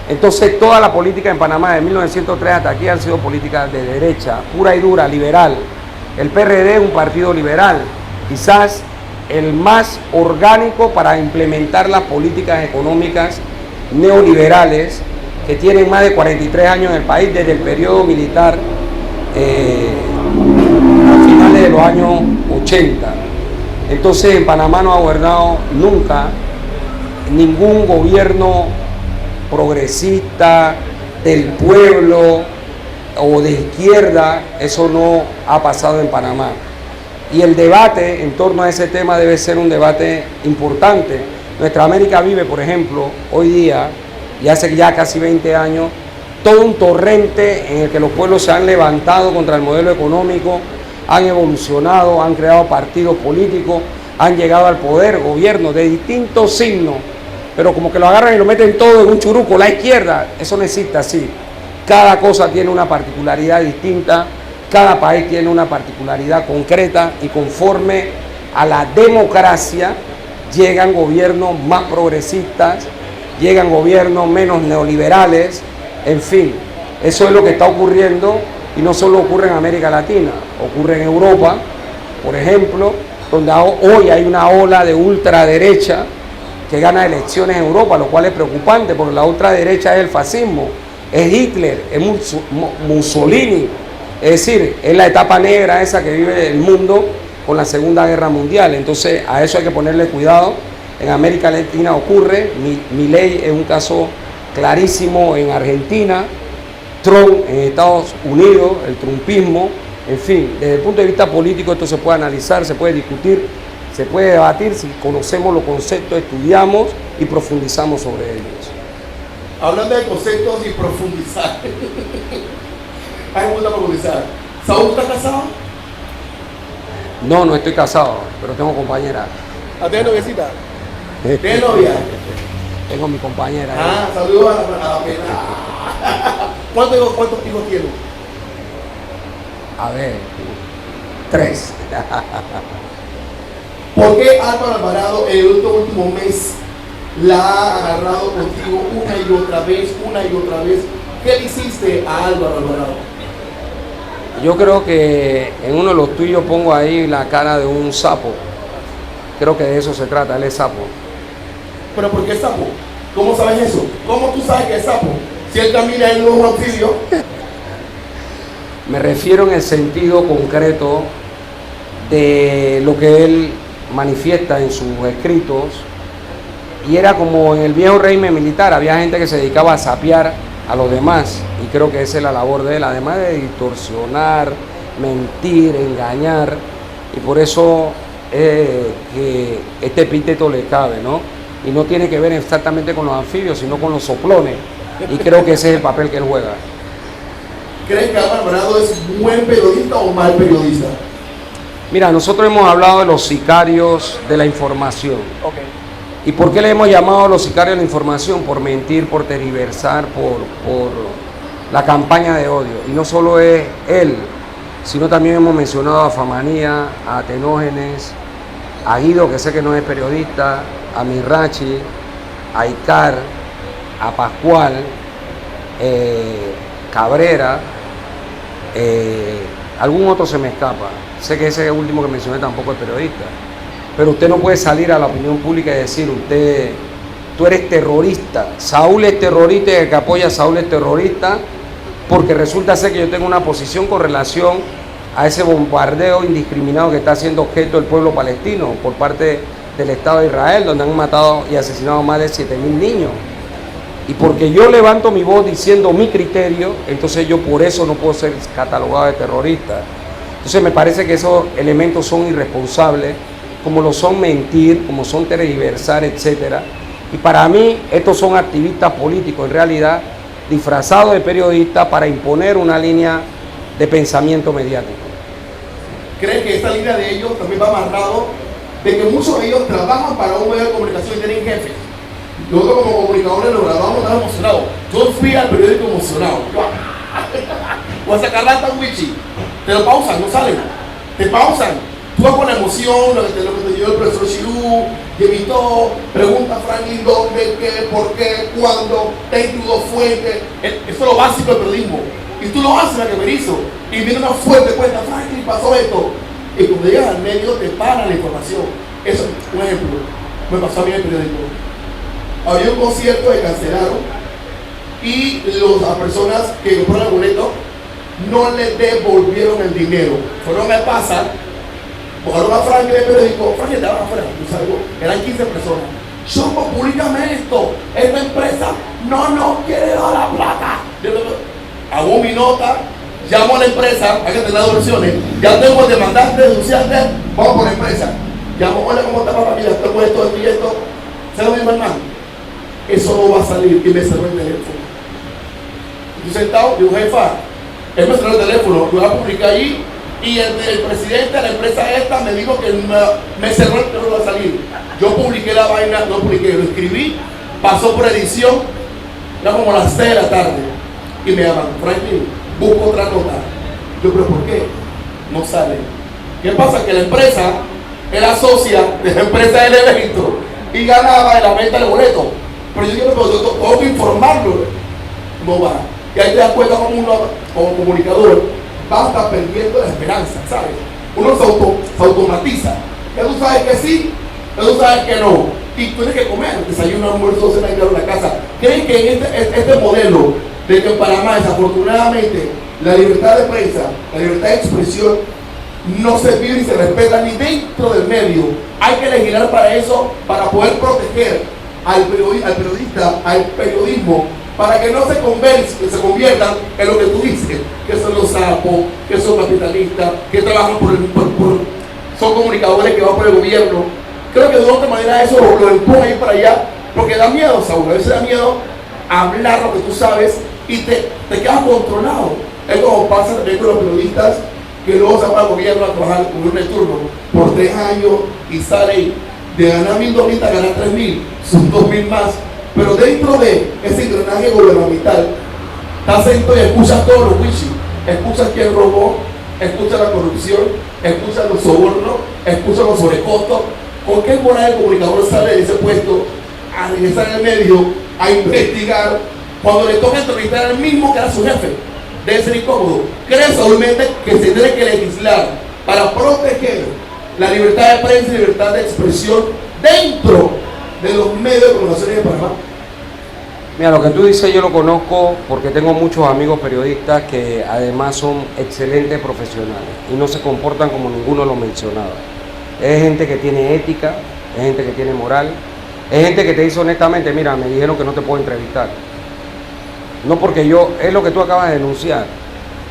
Entonces toda la política en Panamá de 1903 hasta aquí han sido políticas de derecha, pura y dura, liberal. El PRD es un partido liberal, quizás el más orgánico para implementar las políticas económicas neoliberales que tienen más de 43 años en el país desde el periodo militar a finales de los años 80. Entonces en Panamá no ha gobernado nunca ningún gobierno progresista, del pueblo o de izquierda. Eso no ha pasado en Panamá. Y el debate en torno a ese tema debe ser un debate importante. Nuestra América vive, por ejemplo, hoy día, y hace ya casi 20 años, todo un torrente en el que los pueblos se han levantado contra el modelo económico, han evolucionado, han creado partidos políticos, han llegado al poder, gobiernos de distintos signos, pero como que lo agarran y lo meten todo en un churuco. La izquierda, eso no existe así. Cada cosa tiene una particularidad distinta, cada país tiene una particularidad concreta, y conforme a la democracia llegan gobiernos más progresistas, llegan gobiernos menos neoliberales, en fin, eso es lo que está ocurriendo, y no solo ocurre en América Latina, ocurre en Europa, por ejemplo, donde hoy hay una ola de ultraderecha que gana elecciones en Europa, lo cual es preocupante, porque la ultraderecha es el fascismo, es Hitler, es Mussolini, es decir, es la etapa negra esa que vive el mundo con la Segunda Guerra Mundial. Entonces a eso hay que ponerle cuidado. En América Latina ocurre, Milei es un caso clarísimo en Argentina, Trump en Estados Unidos, el trumpismo, en fin, desde el punto de vista político esto se puede analizar, se puede discutir, se puede debatir si conocemos los conceptos, estudiamos y profundizamos sobre ellos. Hablando de conceptos y profundizar, a mí me gusta profundizar. ¿Saúl está casado? No, no estoy casado, pero tengo compañera. ¿Tienes noviecita? ¿Tienes novia? Tengo mi compañera. Ah, saludos a la pena. ¿Cuántos hijos tienes? A ver, 3. ¿Por qué Álvaro Alvarado en el último mes la ha agarrado contigo una y otra vez, una y otra vez. ¿Qué le hiciste a Álvaro Alvarado? Yo creo que en uno de los tuyos pongo ahí la cara de un sapo. Creo que de eso se trata, él es sapo. ¿Pero por qué sapo? ¿Cómo sabes eso? ¿Cómo tú sabes que es sapo? Si él camina en un anfibio. Me refiero en el sentido concreto de lo que él manifiesta en sus escritos. Y era como en el viejo régimen militar, había gente que se dedicaba a sapear a los demás. Y creo que esa es la labor de él, además de distorsionar, mentir, engañar. Y por eso que este epíteto le cabe, ¿no? Y no tiene que ver exactamente con los anfibios, sino con los soplones. Y creo que ese es el papel que él juega. ¿Crees que Álvaro Alvarado es buen periodista o mal periodista? Mira, nosotros hemos hablado de los sicarios de la información. Okay. ¿Y por qué le hemos llamado a los sicarios de la información? Por mentir, por tergiversar, por la campaña de odio. Y no solo es él, sino también hemos mencionado a Famanía, a Atenógenes, a Guido, que sé que no es periodista, a Mirachi, a Icar, a Pascual, Cabrera, algún otro se me escapa. Sé que ese último que mencioné tampoco es periodista. Pero usted no puede salir a la opinión pública y decir, tú eres terrorista, Saúl es terrorista y el que apoya a Saúl es terrorista, porque resulta ser que yo tengo una posición con relación a ese bombardeo indiscriminado que está siendo objeto el pueblo palestino por parte del Estado de Israel, donde han matado y asesinado más de 7.000 niños. Y porque yo levanto mi voz diciendo mi criterio, entonces yo por eso no puedo ser catalogado de terrorista. Entonces me parece que esos elementos son irresponsables, como lo son mentir, como son tergiversar, etc. Y para mí estos son activistas políticos, en realidad, disfrazados de periodistas para imponer una línea de pensamiento mediático. ¿Crees que esta línea de ellos también va amarrado de que muchos de ellos trabajan para un medio de comunicación y tienen jefes? Nosotros como comunicadores nos grabamos tan emocionados. Yo fui al periódico emocionado. O a sacar la wichi. Te lo pausan, no salen. Te pausan. Tú vas con la emoción, lo que te dio el profesor Chirú, que evitó, pregunta a Franklin dónde, qué, por qué, cuándo, ten tu dos fuentes. Eso es lo básico del periodismo. Y tú lo haces, la que me hizo. Y viene una fuente, cuenta, Franklin pasó esto. Y cuando llegas al medio te paran la información. Eso es un ejemplo. Me pasó a mí en el periódico. Había un concierto que cancelaron y las personas que compraron el boleto no le devolvieron el dinero. Fueron a pasar, buscaron a Frank del periódico, Frank estaba afuera, eran 15 personas. Chopo, públicame esto, esta empresa no nos quiere dar la plata. Hago mi nota, llamo a la empresa, hay que tener las versiones, ya tengo el demandante, denunciante, vamos por la empresa. Llamo, hola, ¿cómo está papá? Mira, tengo esto y esto. ¿Se lo mismo, hermano? Eso no va a salir, y me cerró el teléfono. Yo sentado, digo, jefa, él me cerró el teléfono, yo voy a publicar ahí, y el presidente de la empresa esta me dijo que me cerró el teléfono, no va a salir. Yo publiqué la vaina, no publiqué, lo escribí, pasó por edición, era como las 6 de la tarde, y me llaman, Franklin, busco otra nota. Yo, pero ¿por qué? No sale. ¿Qué pasa? Que la empresa era socia de la empresa del evento y ganaba de la venta del boleto. Pero yo digo, tengo que informarlo. No va. Y ahí te das cuenta como uno, como comunicador, va a estar perdiendo la esperanza, ¿sabes? Uno se automatiza. Ya tú sabes que sí, ya tú sabes que no. Y tú tienes que comer, desayuno, almuerzo, cena y en la casa. ¿Creen que en este modelo de que en Panamá, desafortunadamente, la libertad de prensa, la libertad de expresión, no se vive ni se respeta ni dentro del medio? Hay que legislar para eso, para poder proteger al periodista, al periodismo, para que no se conviertan en lo que tú dices, que son los sapos, que son capitalistas, que trabajan son comunicadores que van por el gobierno. Creo que de otra manera eso lo empuja a ir para allá, porque da miedo, Saúl, a veces da miedo hablar lo que tú sabes y te quedas controlado. Es como pasa también con los periodistas que luego se van al gobierno a trabajar con un turno por 3 años y sale de ganar 1.000 dólares a ganar 3.000, son 2.000 más. Pero dentro de ese engranaje gubernamental, estás sentado y escuchas todos los wichis, escuchas quién robó, escuchas la corrupción, escuchas los sobornos, escuchas los sobrecostos. ¿Con qué moral el comunicador sale de ese puesto a regresar al medio, a investigar, cuando le toca entrevistar al mismo que era su jefe. Debe ser incómodo. ¿Cree Saúl Méndez que se tiene que legislar para proteger la libertad de prensa y libertad de expresión dentro de los medios de comunicación de Panamá? Mira, lo que tú dices yo lo conozco porque tengo muchos amigos periodistas que además son excelentes profesionales y no se comportan como ninguno de los mencionados. Es gente que tiene ética, es gente que tiene moral, es gente que te dice honestamente, mira, me dijeron que no te puedo entrevistar. No porque yo, es lo que tú acabas de denunciar.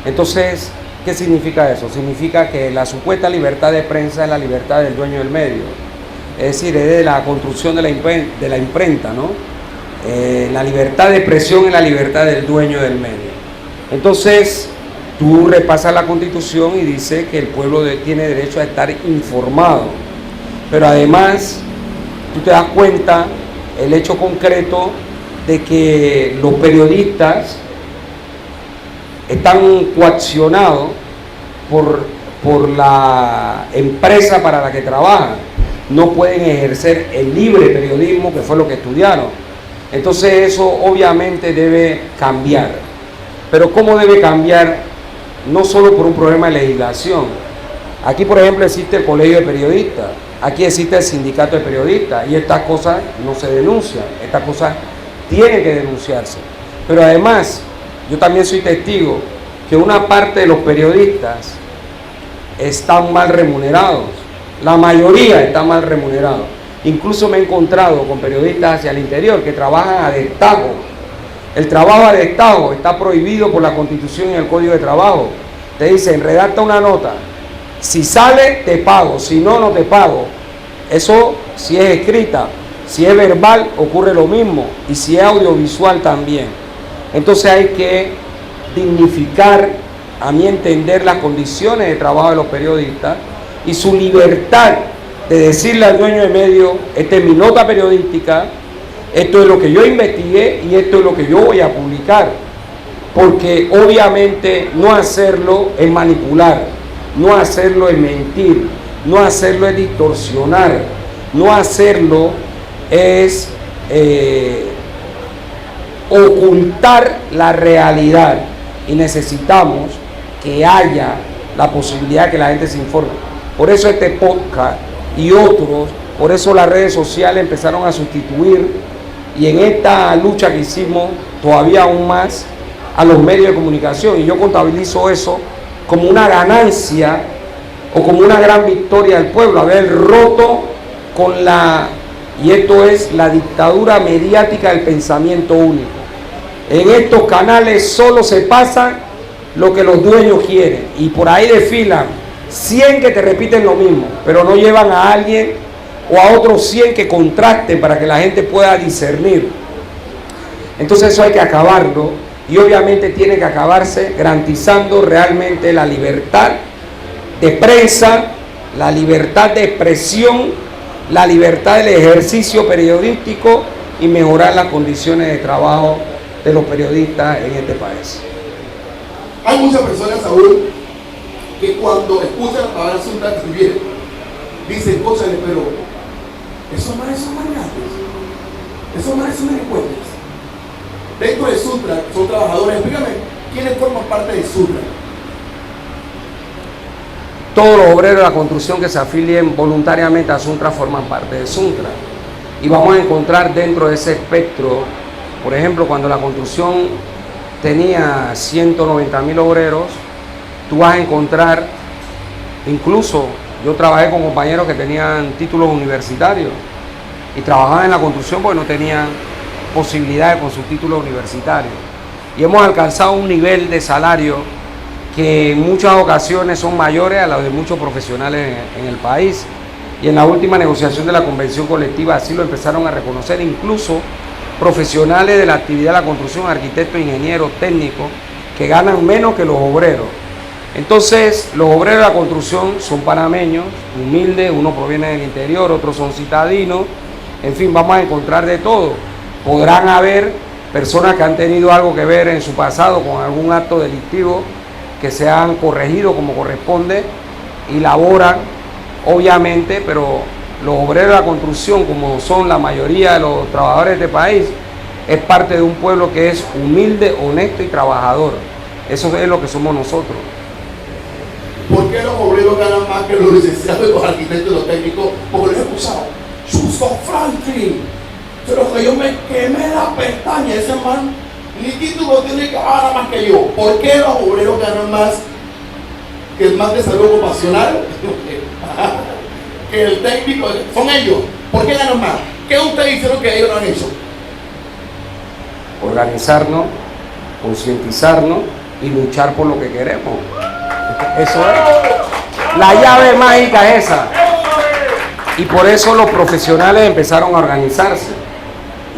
Entonces, ¿qué significa eso? Significa que la supuesta libertad de prensa es la libertad del dueño del medio. Es decir, es de la construcción de la imprenta, ¿no? La libertad de expresión es la libertad del dueño del medio. Entonces, tú repasas la Constitución y dice que el pueblo tiene derecho a estar informado. Pero además, tú te das cuenta el hecho concreto de que los periodistas están coaccionados por la empresa para la que trabajan. No pueden ejercer el libre periodismo, que fue lo que estudiaron. Entonces eso obviamente debe cambiar. Pero ¿cómo debe cambiar? No solo por un problema de legislación. Aquí, por ejemplo, existe el Colegio de Periodistas, aquí existe el Sindicato de Periodistas y estas cosas no se denuncian, estas cosas tienen que denunciarse. Pero además, yo también soy testigo que una parte de los periodistas están mal remunerados, la mayoría están mal remunerados. Incluso me he encontrado con periodistas hacia el interior que trabajan a destajo. El trabajo a destajo está prohibido por la Constitución y el Código de Trabajo. Te dicen, redacta una nota. Si sale, te pago. Si no, no te pago. Eso, si es escrita, si es verbal, ocurre lo mismo. Y si es audiovisual, también. Entonces hay que dignificar, a mi entender, las condiciones de trabajo de los periodistas y su libertad de decirle al dueño de medio, esta es mi nota periodística, esto es lo que yo investigué y esto es lo que yo voy a publicar. Porque obviamente no hacerlo es manipular, no hacerlo es mentir, no hacerlo es distorsionar, no hacerlo es ocultar la realidad. Y necesitamos que haya la posibilidad de que la gente se informe. Por eso este podcast y otros, por eso las redes sociales empezaron a sustituir, y en esta lucha que hicimos todavía aún más, a los medios de comunicación, y yo contabilizo eso como una ganancia o como una gran victoria del pueblo, haber roto con y esto es la dictadura mediática del pensamiento único. En estos canales solo se pasa lo que los dueños quieren, y por ahí desfilan 100 que te repiten lo mismo, pero no llevan a alguien o a otros 100 que contrasten para que la gente pueda discernir. Entonces eso hay que acabarlo, y obviamente tiene que acabarse garantizando realmente la libertad de prensa, la libertad de expresión, la libertad del ejercicio periodístico y mejorar las condiciones de trabajo de los periodistas en este país. Hay muchas personas, Saúl, que cuando escuchan la palabra Suntra escribir, dicen, cóchale, pero esos manes son magnates, esos manes son delincuentes. Dentro de Suntra son trabajadores. Explícame, ¿quiénes forman parte de Suntra? Todos los obreros de la construcción que se afilien voluntariamente a Suntra forman parte de Suntra. Y vamos a encontrar dentro de ese espectro, por ejemplo, cuando la construcción tenía 190.000 obreros, tú vas a encontrar, incluso yo trabajé con compañeros que tenían títulos universitarios y trabajaban en la construcción porque no tenían posibilidades con sus títulos universitarios. Y hemos alcanzado un nivel de salario que en muchas ocasiones son mayores a los de muchos profesionales en el país. Y en la última negociación de la convención colectiva así lo empezaron a reconocer, incluso profesionales de la actividad de la construcción, arquitectos, ingenieros, técnicos, que ganan menos que los obreros. Entonces, los obreros de la construcción son panameños, humildes, uno proviene del interior, otros son citadinos, en fin, vamos a encontrar de todo. Podrán haber personas que han tenido algo que ver en su pasado con algún acto delictivo, que se han corregido como corresponde y laboran, obviamente, pero los obreros de la construcción, como son la mayoría de los trabajadores de este país, es parte de un pueblo que es humilde, honesto y trabajador. Eso es lo que somos nosotros. ¿Por qué los obreros ganan más que los licenciados y los arquitectos y los técnicos? Porque les he escuchado. Justo Franklin. Pero que yo me quemé la pestaña. Ese man, ni título tiene que ganar más que yo. ¿Por qué los obreros ganan más que el man de salud ocupacional? Que el técnico. Son ellos. ¿Por qué ganan más? ¿Qué ustedes hicieron que ellos no han hecho? Organizarnos, concientizarnos y luchar por lo que queremos. Eso es. La llave mágica es esa. Y por eso los profesionales empezaron a organizarse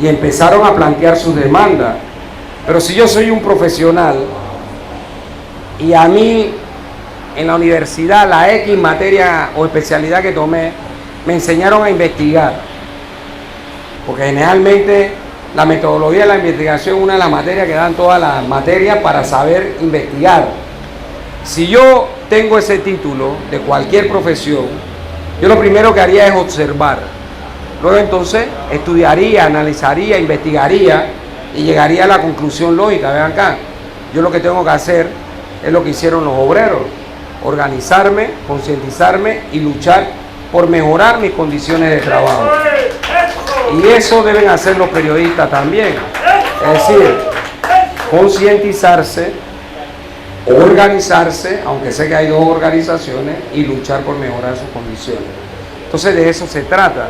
y empezaron a plantear sus demandas. Pero si yo soy un profesional y a mí en la universidad la X materia o especialidad que tomé me enseñaron a investigar, porque generalmente la metodología de la investigación es una de las materias que dan todas las materias para saber investigar. Si yo tengo ese título de cualquier profesión, yo lo primero que haría es observar. Luego entonces estudiaría, analizaría, investigaría y llegaría a la conclusión lógica. Vean acá, yo lo que tengo que hacer es lo que hicieron los obreros: organizarme, concientizarme y luchar por mejorar mis condiciones de trabajo. Y eso deben hacer los periodistas también. Es decir, concientizarse, organizarse, aunque sé que hay dos organizaciones, y luchar por mejorar sus condiciones. Entonces de eso se trata.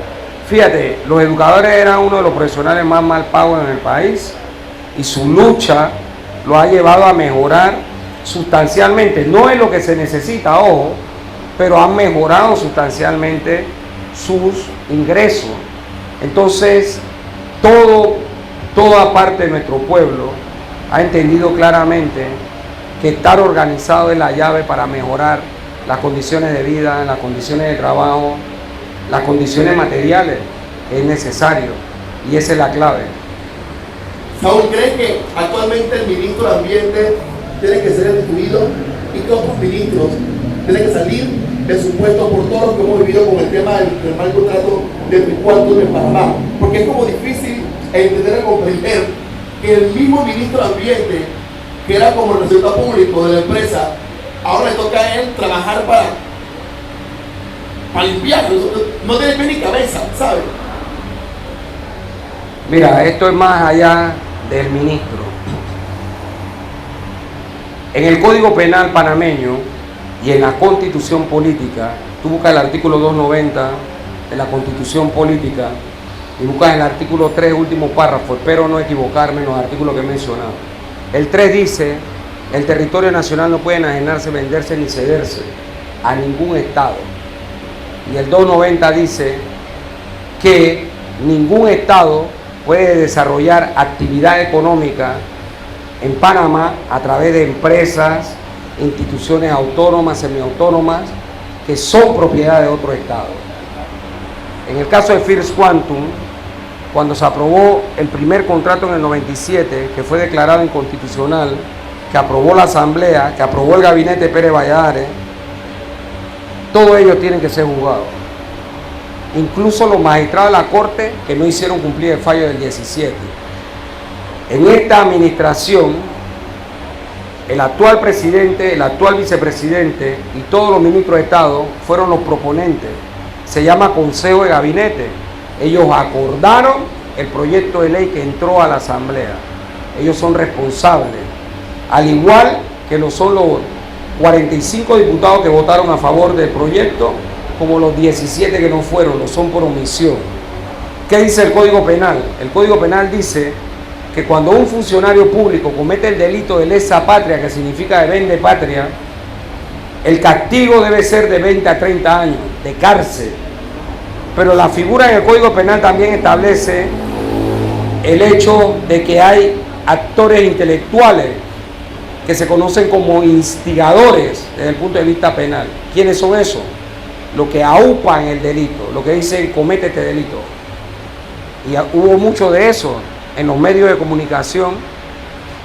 Fíjate, los educadores eran uno de los profesionales más mal pagos en el país y su lucha lo ha llevado a mejorar sustancialmente. No es lo que se necesita, ojo, pero han mejorado sustancialmente sus ingresos. Entonces, toda parte de nuestro pueblo ha entendido claramente que estar organizado es la llave para mejorar las condiciones de vida, las condiciones de trabajo, las condiciones materiales. Es necesario y esa es la clave. Saúl, ¿cree que actualmente el ministro de Ambiente tiene que ser destituido y que otros ministros tienen que salir de su puesto por todo lo que hemos vivido con el tema del mal contrato de Tricuarto en Panamá? Porque es como difícil entender y comprender que el mismo ministro de Ambiente, que era como el resultado público de la empresa, ahora le toca a él trabajar para limpiarlo. No tiene pie ni cabeza, ¿sabes? Mira, esto es más allá del ministro. En el Código Penal panameño y en la Constitución Política, tú buscas el artículo 290 de la Constitución Política y buscas el artículo 3, último párrafo, espero no equivocarme en los artículos que he mencionado. El 3 dice: el territorio nacional no puede enajenarse, venderse ni cederse a ningún Estado. Y el 290 dice que ningún Estado puede desarrollar actividad económica en Panamá a través de empresas, instituciones autónomas, semiautónomas, que son propiedad de otro Estado. En el caso de First Quantum, cuando se aprobó el primer contrato en el 97, que fue declarado inconstitucional, que aprobó la Asamblea, que aprobó el gabinete Pérez Valladares, todos ellos tienen que ser juzgados. Incluso los magistrados de la Corte que no hicieron cumplir el fallo del 17. En esta administración, el actual presidente, el actual vicepresidente y todos los ministros de Estado fueron los proponentes. Se llama Consejo de Gabinete. Ellos acordaron el proyecto de ley que entró a la Asamblea. Ellos son responsables, al igual que lo son los 45 diputados que votaron a favor del proyecto, como los 17 que no fueron, lo son por omisión. ¿Qué dice el Código Penal? El Código Penal dice que cuando un funcionario público comete el delito de lesa patria, que significa de vende patria, el castigo debe ser de 20 a 30 años de cárcel. Pero la figura en el Código Penal también establece el hecho de que hay actores intelectuales que se conocen como instigadores desde el punto de vista penal. ¿Quiénes son esos? Los que aupan el delito, los que dicen comete este delito. Y hubo mucho de eso en los medios de comunicación,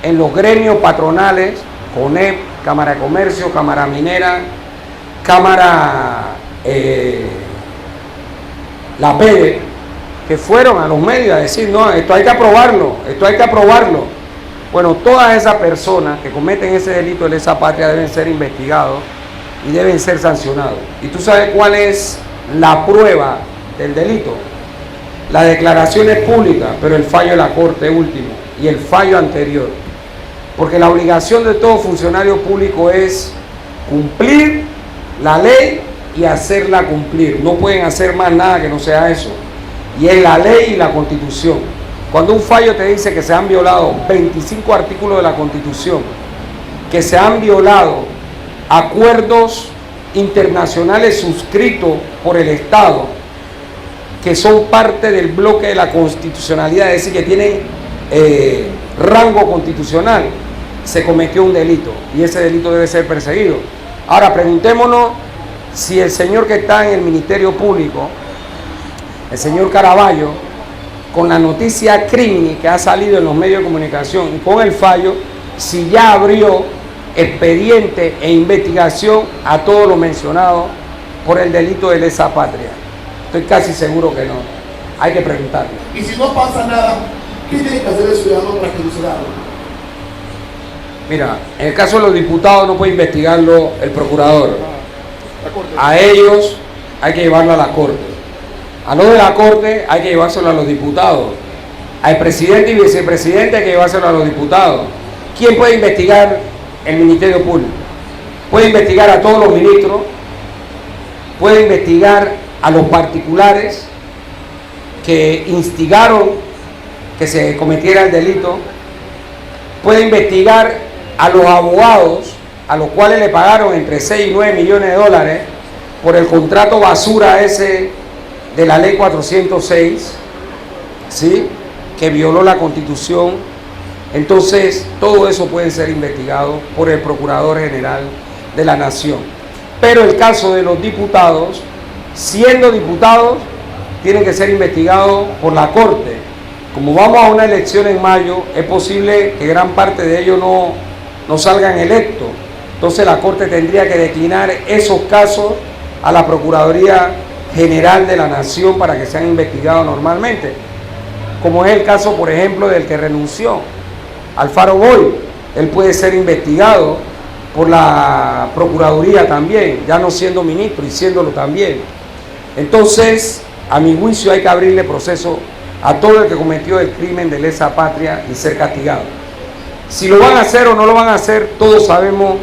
en los gremios patronales, CONEP, Cámara de Comercio, Cámara Minera, Cámara la PEDE, que fueron a los medios a decir, no, esto hay que aprobarlo, esto hay que aprobarlo. Bueno, todas esas personas que cometen ese delito de lesa patria deben ser investigados y deben ser sancionados. ¿Y tú sabes cuál es la prueba del delito? Las declaraciones públicas, pero el fallo de la Corte último y el fallo anterior. Porque la obligación de todo funcionario público es cumplir la ley y hacerla cumplir. No pueden hacer más nada que no sea eso. Y es la ley y la Constitución. Cuando un fallo te dice que se han violado 25 artículos de la Constitución, que se han violado acuerdos internacionales suscritos por el Estado, que son parte del bloque de la constitucionalidad, es decir, que tienen rango constitucional, se cometió un delito y ese delito debe ser perseguido. Ahora preguntémonos si el señor que está en el Ministerio Público, el señor Caraballo, con la noticia Crimini que ha salido en los medios de comunicación y con el fallo, si ya abrió expediente e investigación a todo lo mencionado por el delito de lesa patria. Estoy casi seguro que no. Hay que preguntarle. Y si no pasa nada, ¿qué tiene que hacer el ciudadano para que no se haga? Mira, en el caso de los diputados no puede investigarlo el procurador. A ellos hay que llevarlo a la Corte. A los de la Corte hay que llevárselo a los diputados. Al presidente y vicepresidente hay que llevárselo a los diputados. ¿Quién puede investigar el Ministerio Público? Puede investigar a todos los ministros, puede investigar a los particulares que instigaron que se cometiera el delito, puede investigar a los abogados a los cuales le pagaron entre 6 y 9 millones de dólares por el contrato basura ese de la ley 406, ¿sí?, que violó la Constitución. Entonces, todo eso puede ser investigado por el Procurador General de la Nación. Pero el caso de los diputados, siendo diputados, tienen que ser investigados por la Corte. Como vamos a una elección en mayo, es posible que gran parte de ellos no salgan electos. Entonces la Corte tendría que declinar esos casos a la Procuraduría General de la Nación para que sean investigados normalmente. Como es el caso, por ejemplo, del que renunció, Alfaro Boy. Él puede ser investigado por la Procuraduría también, ya no siendo ministro y siéndolo también. Entonces, a mi juicio, hay que abrirle proceso a todo el que cometió el crimen de lesa patria y ser castigado. Si lo van a hacer o no lo van a hacer, todos sabemos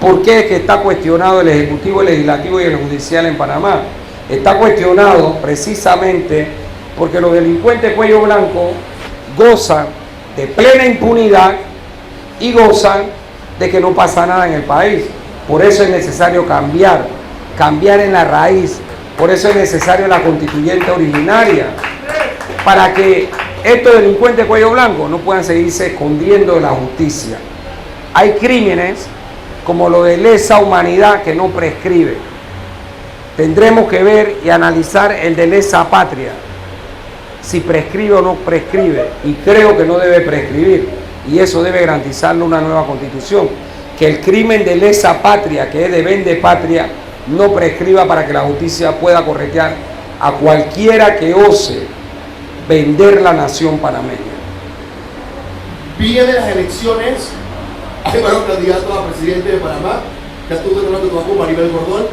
por qué es que está cuestionado el Ejecutivo, el Legislativo y el Judicial en Panamá. Está cuestionado precisamente porque los delincuentes cuello blanco gozan de plena impunidad y gozan de que no pasa nada en el país. Por eso es necesario cambiar en la raíz. Por eso es necesario la constituyente originaria, para que estos delincuentes cuello blanco no puedan seguirse escondiendo de la justicia. Hay crímenes como lo de lesa humanidad que no prescribe. Tendremos que ver y analizar el de lesa patria, si prescribe o no prescribe, y creo que no debe prescribir, y eso debe garantizarlo una nueva constitución, que el crimen de lesa patria, que es de vende patria, no prescriba para que la justicia pueda corretear a cualquiera que ose vender la nación panameña. Vienen las elecciones, hay varios candidatos a presidente de Panamá, ya tú te conoces con Maribel Gordón.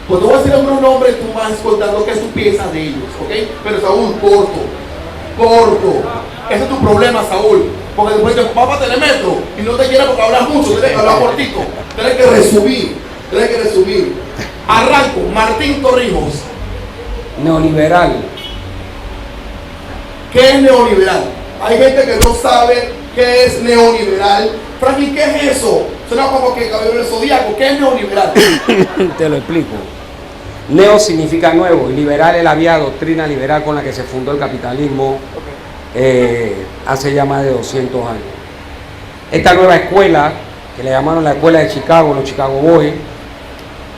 Pues te voy a decir algunos nombres, tú vas contando qué tú piensas de ellos, ¿ok? Pero Saúl, corto. Ese es tu problema, Saúl. Porque después te vas para Telemetro y no te quieres porque hablas mucho, tienes que hablar cortito. Tienes que resumir. Arranco, Martín Torrijos. Neoliberal. ¿Qué es neoliberal? Hay gente que no sabe qué es neoliberal. Franklin, ¿qué es eso? Suena como que caballero del zodiaco. ¿Qué es neoliberal? Te lo explico. Neo significa nuevo y liberal es la vía doctrina liberal con la que se fundó el capitalismo hace ya más de 200 años. Esta nueva escuela, que le llamaron la escuela de Chicago, los Chicago Boys,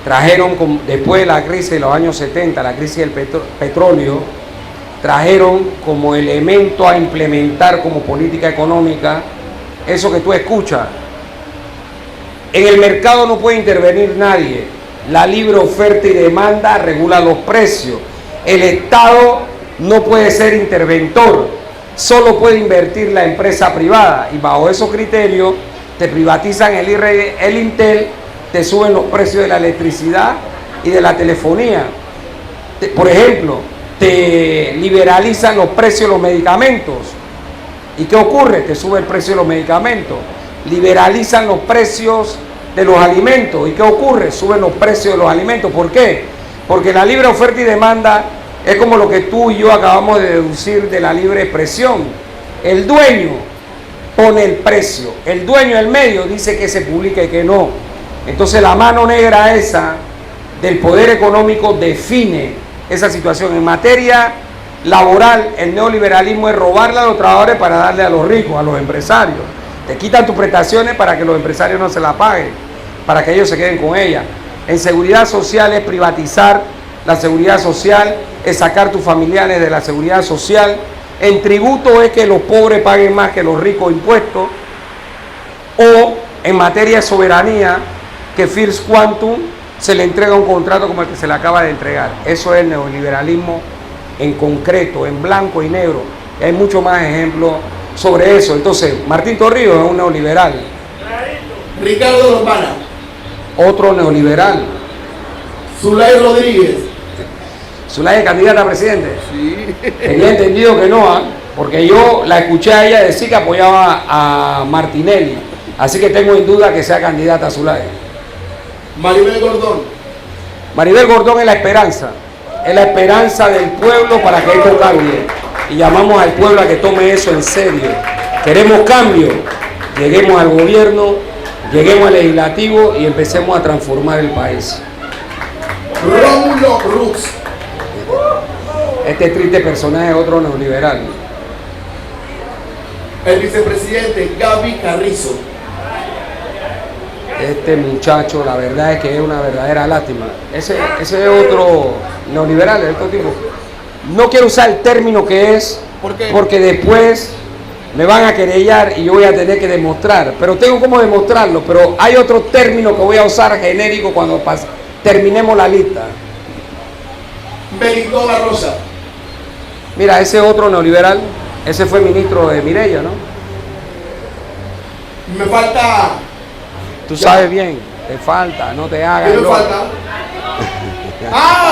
trajeron, después de la crisis de los años 70, la crisis del petróleo, trajeron como elemento a implementar como política económica eso que tú escuchas. En el mercado no puede intervenir nadie. La libre oferta y demanda regula los precios. el Estado no puede ser interventor, solo puede invertir la empresa privada, y bajo esos criterios te privatizan el Intel, te suben los precios de la electricidad y de la telefonía. Por ejemplo, te liberalizan los precios de los medicamentos. ¿Y qué ocurre? Te sube el precio de los medicamentos. Liberalizan los precios de los alimentos. ¿Y qué ocurre? Suben los precios de los alimentos. ¿Por qué? Porque la libre oferta y demanda es como lo que tú y yo acabamos de deducir de la libre expresión. El dueño pone el precio. El dueño del medio dice que se publica y que no. Entonces la mano negra esa del poder económico define esa situación. En materia laboral, el neoliberalismo es robarle a los trabajadores para darle a los ricos, a los empresarios. Te quitan tus prestaciones para que los empresarios no se la paguen, para que ellos se queden con ella. En seguridad social es privatizar la seguridad social, es sacar tus familiares de la seguridad social. En tributo es que los pobres paguen más que los ricos impuestos. O en materia de soberanía, que First Quantum se le entrega un contrato como el que se le acaba de entregar. Eso es el neoliberalismo en concreto, en blanco y negro. Y hay muchos más ejemplos sobre eso. Entonces, Martín Torrijos es un neoliberal. Ricardo Lombana. Otro neoliberal. Zulay Rodríguez. ¿Zulay es candidata a presidente? Sí. Tenía entendido que no, porque yo la escuché a ella decir que apoyaba a Martinelli. Así que tengo en duda que sea candidata a Zulay. Maribel Gordón. Maribel Gordón es la esperanza del pueblo para que esto cambie. Y llamamos al pueblo a que tome eso en serio. Queremos cambio. Lleguemos al gobierno, lleguemos al legislativo y empecemos a transformar el país. Rómulo Rux. Este triste personaje es otro neoliberal. El vicepresidente Gaby Carrizo. Este muchacho, la verdad es que es una verdadera lástima. Ese es otro neoliberal, de otro tipo. No quiero usar el término que es, porque después me van a querellar y yo voy a tener que demostrar. Pero tengo cómo demostrarlo. Pero hay otro término que voy a usar genérico cuando terminemos la lista. Melitón Barrosa. Mira, ese otro neoliberal, ese fue ministro de Mireya, ¿no? Me falta. Tú sabes bien, te falta, no te hagas. ¿Qué me falta?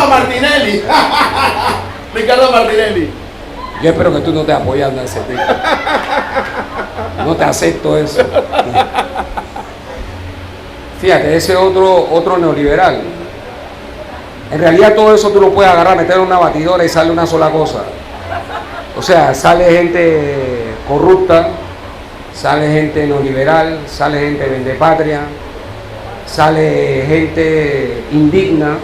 Martinelli. Ricardo Martinelli. Yo espero que tú no estés apoyando a ese tipo. No te acepto eso. Fíjate, ese otro neoliberal. En realidad todo eso tú lo puedes agarrar, meter en una batidora y sale una sola cosa. O sea, sale gente corrupta, sale gente neoliberal, sale gente vendepatria, sale gente indigna,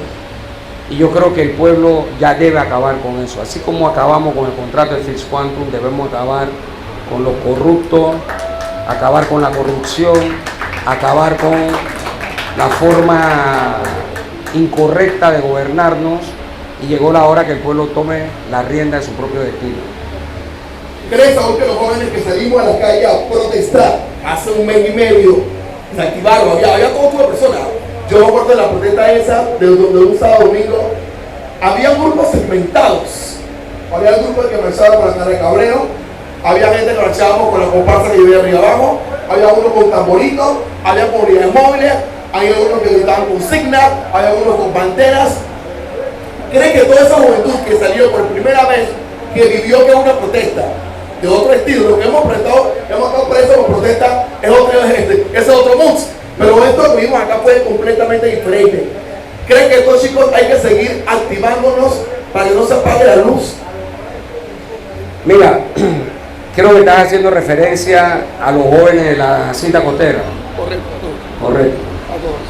y yo creo que el pueblo ya debe acabar con eso. Así como acabamos con el contrato de First Quantum, debemos acabar con los corruptos, acabar con la corrupción, acabar con la forma incorrecta de gobernarnos, y llegó la hora que el pueblo tome la rienda de su propio destino. ¿Crees aún que los jóvenes que salimos a la calle a protestar hace un mes y medio se activaron? Había todo tipo de personas. Yo me acuerdo de la protesta esa de un sábado domingo. Había grupos segmentados. Había el grupo que marchaba con la cara de Cabrero, había gente que marchábamos con la comparsa que yo veía arriba abajo, había uno con tamboritos, había comunidades móviles, había unos que gritaban consignas, había unos con banderas. ¿Cree que toda esa juventud que salió por primera vez, que vivió que es una protesta de otro estilo, lo que hemos estado presos por protesta, ese es otro mood, pero esto que vimos acá fue completamente diferente? ¿Creen que estos chicos hay que seguir activándonos para que no se apague la luz? Mira, creo que estás haciendo referencia a los jóvenes de la cinta costera. Correcto.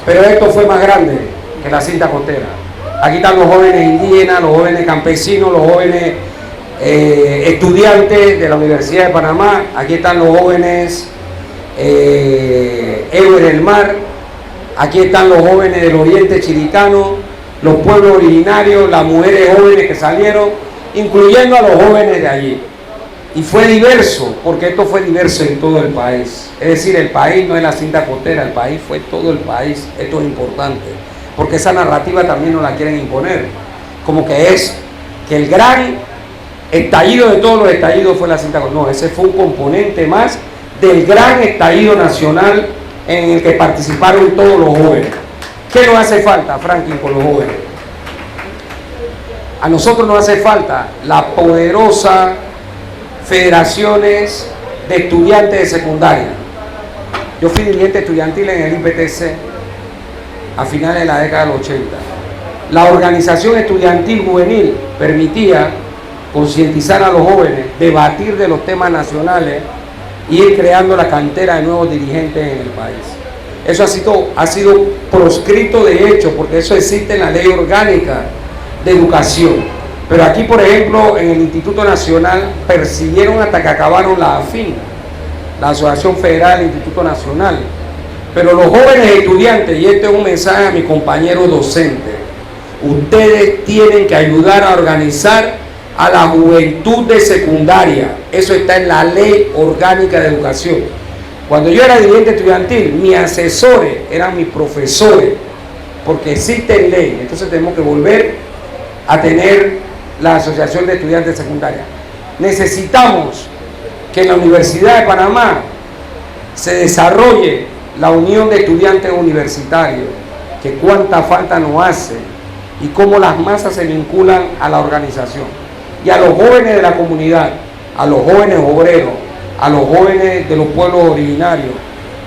Pero esto fue más grande que la cinta costera. Aquí están los jóvenes indígenas, los jóvenes campesinos, los jóvenes estudiantes de la Universidad de Panamá. Aquí están los jóvenes héroes del mar. Aquí están los jóvenes del oriente chiricano, los pueblos originarios, las mujeres jóvenes que salieron, incluyendo a los jóvenes de allí. Y fue diverso, porque esto fue diverso en todo el país. Es decir, el país no es la cinta costera, el país fue todo el país. Esto es importante, porque esa narrativa también nos la quieren imponer, como que es que el gran estallido de todos los estallidos fue la cinta Colón. No, ese fue un componente más del gran estallido nacional en el que participaron todos los jóvenes. ¿Qué nos hace falta, Franklin, con los jóvenes? A nosotros nos hace falta la poderosa federaciones de estudiantes de secundaria. Yo fui dirigente estudiantil en el IPTC a finales de la década del 80. La organización estudiantil juvenil permitía concientizar a los jóvenes, debatir de los temas nacionales y ir creando la cantera de nuevos dirigentes en el país. Eso ha sido proscrito de hecho, porque eso existe en la Ley Orgánica de Educación. Pero aquí, por ejemplo, en el Instituto Nacional persiguieron hasta que acabaron la AFIN, la Asociación Federal del Instituto Nacional. Pero los jóvenes estudiantes, y este es un mensaje a mis compañeros docentes, ustedes tienen que ayudar a organizar a la juventud de secundaria. Eso está en la Ley Orgánica de Educación. Cuando yo era dirigente estudiantil, mis asesores eran mis profesores, porque existe ley. Entonces tenemos que volver a tener la Asociación de Estudiantes de Secundaria. Necesitamos que en la Universidad de Panamá se desarrolle la Unión de Estudiantes Universitarios, que cuánta falta nos hace y cómo las masas se vinculan a la organización. Y a los jóvenes de la comunidad, a los jóvenes obreros, a los jóvenes de los pueblos originarios,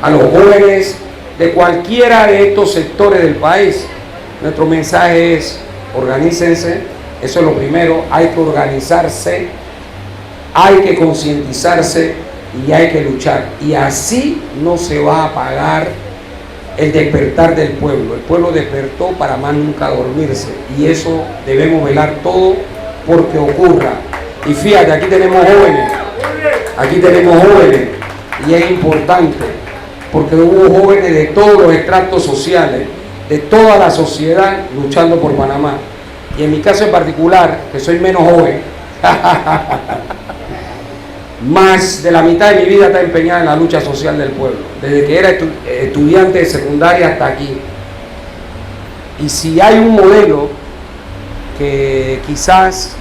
a los jóvenes de cualquiera de estos sectores del país, nuestro mensaje es: organícense, eso es lo primero, hay que organizarse, hay que concientizarse y hay que luchar. Y así no se va a apagar el despertar del pueblo. El pueblo despertó para más nunca dormirse, y eso debemos velar todo porque ocurra. Y fíjate, aquí tenemos jóvenes, y es importante porque hubo jóvenes de todos los estratos sociales, de toda la sociedad luchando por Panamá. Y en mi caso en particular, que soy menos joven, más de la mitad de mi vida está empeñada en la lucha social del pueblo, desde que era estudiante de secundaria hasta aquí. Y si hay un modelo que quizás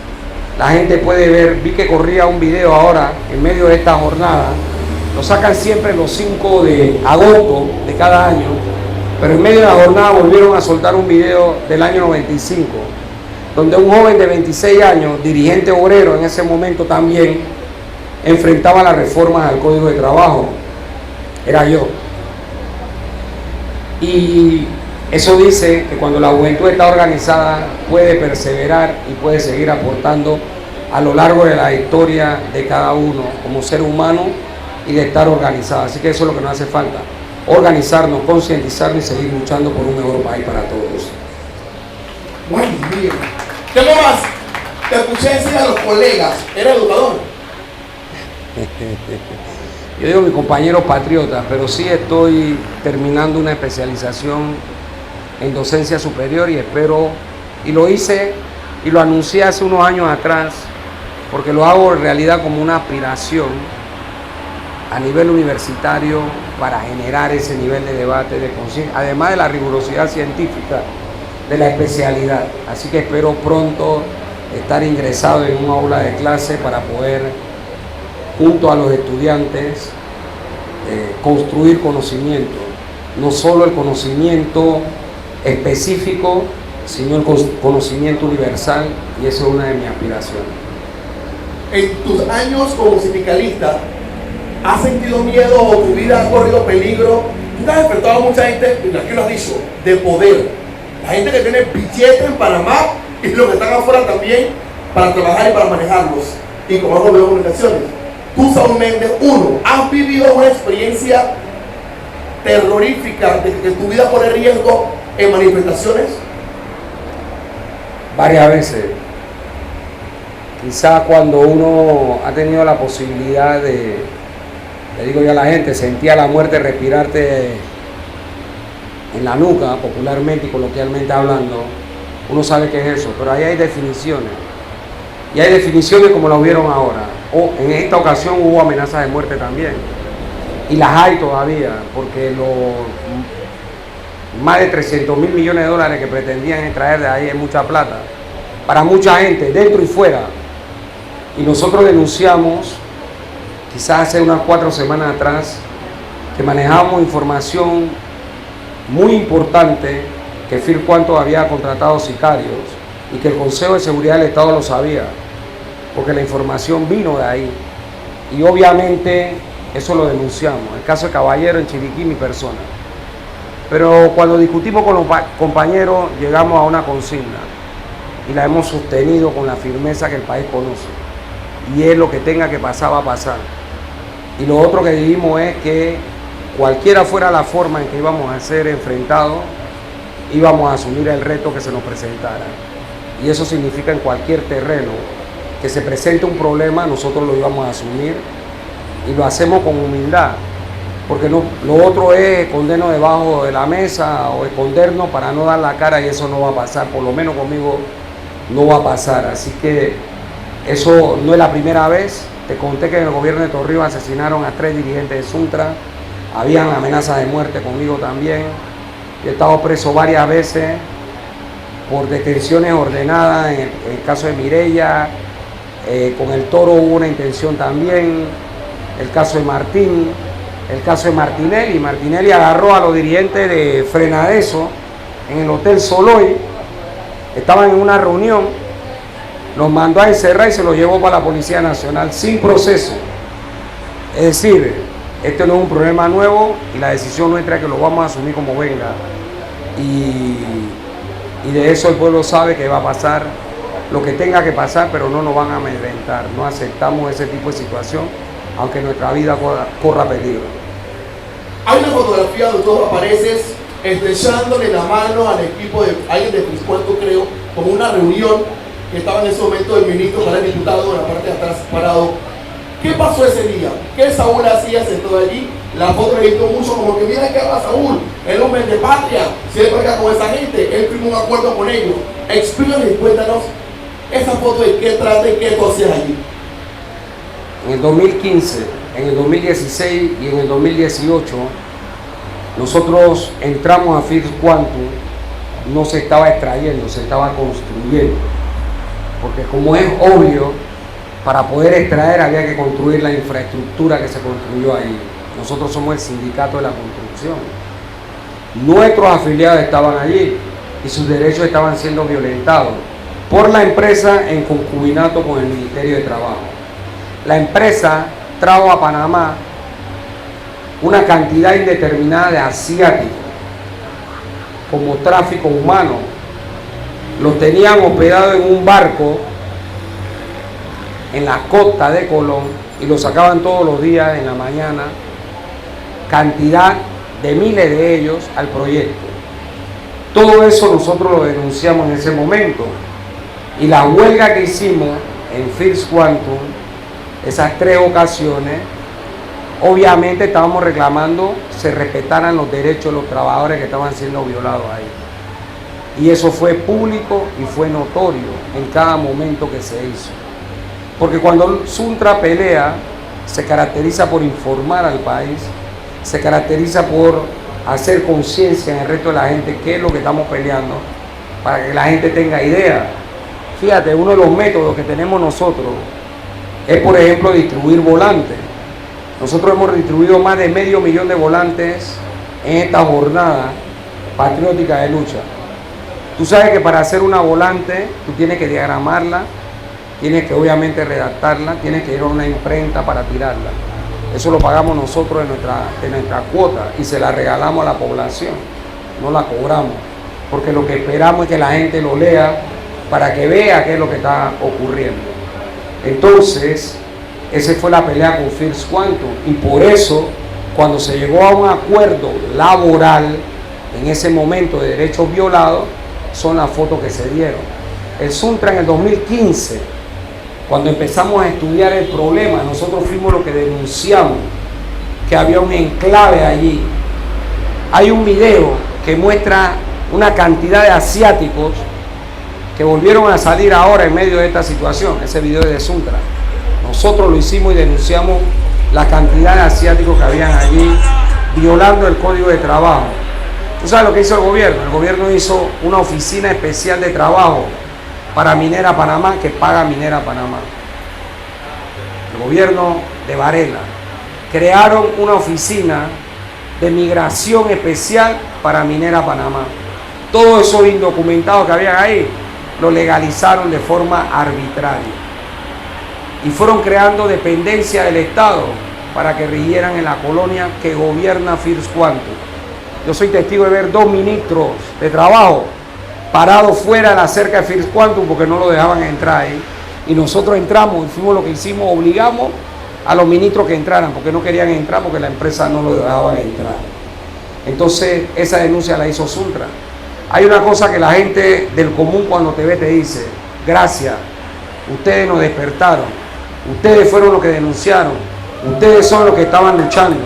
la gente puede ver, vi que corría un video ahora en medio de esta jornada, lo sacan siempre los 5 de agosto de cada año, pero en medio de la jornada volvieron a soltar un video del año 95, donde un joven de 26 años, dirigente obrero en ese momento también, enfrentaba las reformas al Código de Trabajo. Era yo. Y eso dice que cuando la juventud está organizada puede perseverar y puede seguir aportando a lo largo de la historia de cada uno como ser humano y de estar organizada. Así que eso es lo que nos hace falta: organizarnos, concientizarnos y seguir luchando por un mejor país para todos. Muy bien. ¿Qué más? Te escuché decir a los colegas, ¿era educador? Yo digo mis compañeros patriotas, pero sí estoy terminando una especialización en docencia superior y espero, y lo hice y lo anuncié hace unos años atrás, porque lo hago en realidad como una aspiración a nivel universitario para generar ese nivel de debate, de conciencia, además de la rigurosidad científica de la especialidad. Así que espero pronto estar ingresado en un aula de clase para poder, junto a los estudiantes, construir conocimiento, no solo el conocimiento específico, sino el conocimiento universal, y eso es una de mis aspiraciones. En tus años como sindicalista, ¿has sentido miedo o tu vida ha corrido peligro? Tú has despertado a mucha gente, y aquí lo has dicho, de poder. La gente que tiene billetes en Panamá y los que están afuera también para trabajar y para manejarlos. Y como hago de comunicaciones. Tú, Saúl Méndez, ¿has vivido una experiencia terrorífica de que tu vida pone riesgo en manifestaciones? Varias veces. Quizá cuando uno ha tenido la posibilidad de, le digo yo a la gente, sentía la muerte respirarte en la nuca, popularmente y coloquialmente hablando, uno sabe qué es eso, pero ahí hay definiciones. Y hay definiciones como las hubieron ahora. O en esta ocasión hubo amenazas de muerte también. Y las hay todavía, porque los más de 300.000 millones de dólares que pretendían extraer de ahí es mucha plata. para mucha gente, dentro y fuera. Y nosotros denunciamos, quizás hace unas 4 semanas atrás, que manejábamos información muy importante, que Fircuanto había contratado sicarios y que el Consejo de Seguridad del Estado lo sabía, porque la información vino de ahí. Y obviamente eso lo denunciamos. El caso de Caballero en Chiriquí, mi persona. Pero cuando discutimos con los compañeros, llegamos a una consigna y la hemos sostenido con la firmeza que el país conoce. Y es lo que tenga que pasar, va a pasar. Y lo otro que dijimos es que cualquiera fuera la forma en que íbamos a ser enfrentados, íbamos a asumir el reto que se nos presentara. Y eso significa en cualquier terreno que se presente un problema, nosotros lo íbamos a asumir y lo hacemos con humildad. Porque no, lo otro es escondernos debajo de la mesa o escondernos para no dar la cara, y eso no va a pasar, por lo menos conmigo no va a pasar. Así que eso no es la primera vez. Te conté que en el gobierno de Torrijos asesinaron a 3 dirigentes de Suntra, habían amenazas de muerte conmigo también. Yo he estado preso varias veces por detenciones ordenadas, en el caso de Mireya, con el Toro hubo una intención también, el caso de Martín. El caso de Martinelli. Martinelli agarró a los dirigentes de Frenadeso en el Hotel Soloy. Estaban en una reunión, los mandó a encerrar y se los llevó para la Policía Nacional sin proceso. Es decir, este no es un problema nuevo y la decisión nuestra es que lo vamos a asumir como venga. Y de eso el pueblo sabe que va a pasar lo que tenga que pasar, pero no nos van a amedrentar. No aceptamos ese tipo de situación, aunque nuestra vida corra peligro. Hay una fotografía donde tú apareces estrechándole la mano al equipo de alguien de Fircuanto, creo, como una reunión que estaba en ese momento el ministro, el diputado, en la parte de atrás parado. ¿Qué pasó ese día? ¿Qué Saúl hacía sentado allí? La foto me gustó mucho, como que mira qué habla Saúl, el hombre de patria, siempre acá con esa gente, él firmó un acuerdo con ellos. Explícanos y cuéntanos esa foto de qué trata y qué tú hacías allí. En el 2015, en el 2016 y en el 2018, nosotros entramos a Fircuanto, no se estaba extrayendo, se estaba construyendo. Porque como es obvio, para poder extraer había que construir la infraestructura que se construyó ahí. Nosotros somos el sindicato de la construcción. Nuestros afiliados estaban allí y sus derechos estaban siendo violentados por la empresa en concubinato con el Ministerio de Trabajo. La empresa trajo a Panamá una cantidad indeterminada de asiáticos como tráfico humano. Los tenían hospedados en un barco en la costa de Colón y los sacaban todos los días en la mañana, cantidad de miles de ellos al proyecto. Todo eso nosotros lo denunciamos en ese momento, y la huelga que hicimos en Fircuanto, esas 3 ocasiones, obviamente estábamos reclamando se respetaran los derechos de los trabajadores que estaban siendo violados ahí. Y eso fue público y fue notorio en cada momento que se hizo. Porque cuando Suntra pelea, se caracteriza por informar al país, se caracteriza por hacer conciencia en el resto de la gente qué es lo que estamos peleando, para que la gente tenga idea. Fíjate, uno de los métodos que tenemos nosotros es, por ejemplo, distribuir volantes. Nosotros hemos distribuido más de 500.000 de volantes en esta jornada patriótica de lucha. Tú sabes que para hacer una volante, tú tienes que diagramarla, tienes que obviamente redactarla, tienes que ir a una imprenta para tirarla. Eso lo pagamos nosotros de nuestra cuota y se la regalamos a la población, no la cobramos, porque lo que esperamos es que la gente lo lea para que vea qué es lo que está ocurriendo. Entonces, esa fue la pelea con Fircuanto, y por eso, cuando se llegó a un acuerdo laboral, en ese momento de derechos violados, son las fotos que se dieron. El Suntra en el 2015, cuando empezamos a estudiar el problema, nosotros fuimos los que denunciamos que había un enclave allí. Hay un video que muestra una cantidad de asiáticos que volvieron a salir ahora en medio de esta situación. Ese video es de Suntra. Nosotros lo hicimos y denunciamos la cantidad de asiáticos que habían allí violando el Código de Trabajo. ¿Tú sabes lo que hizo el gobierno? El gobierno hizo una oficina especial de trabajo para Minera Panamá que paga Minera Panamá. El gobierno de Varela crearon una oficina de migración especial para Minera Panamá. Todos esos indocumentados que habían ahí lo legalizaron de forma arbitraria y fueron creando dependencia del Estado para que rigieran en la colonia que gobierna First Quantum. Yo soy testigo de ver 2 ministros de trabajo parados fuera de la cerca de First Quantum porque no lo dejaban entrar ahí. Y nosotros entramos y fuimos lo que hicimos, obligamos a los ministros que entraran porque no querían entrar porque la empresa no lo dejaban entrar. Entonces esa denuncia la hizo Suntra. Hay una cosa que la gente del común cuando te ve te dice: gracias, ustedes nos despertaron, ustedes fueron los que denunciaron, ustedes son los que estaban luchando.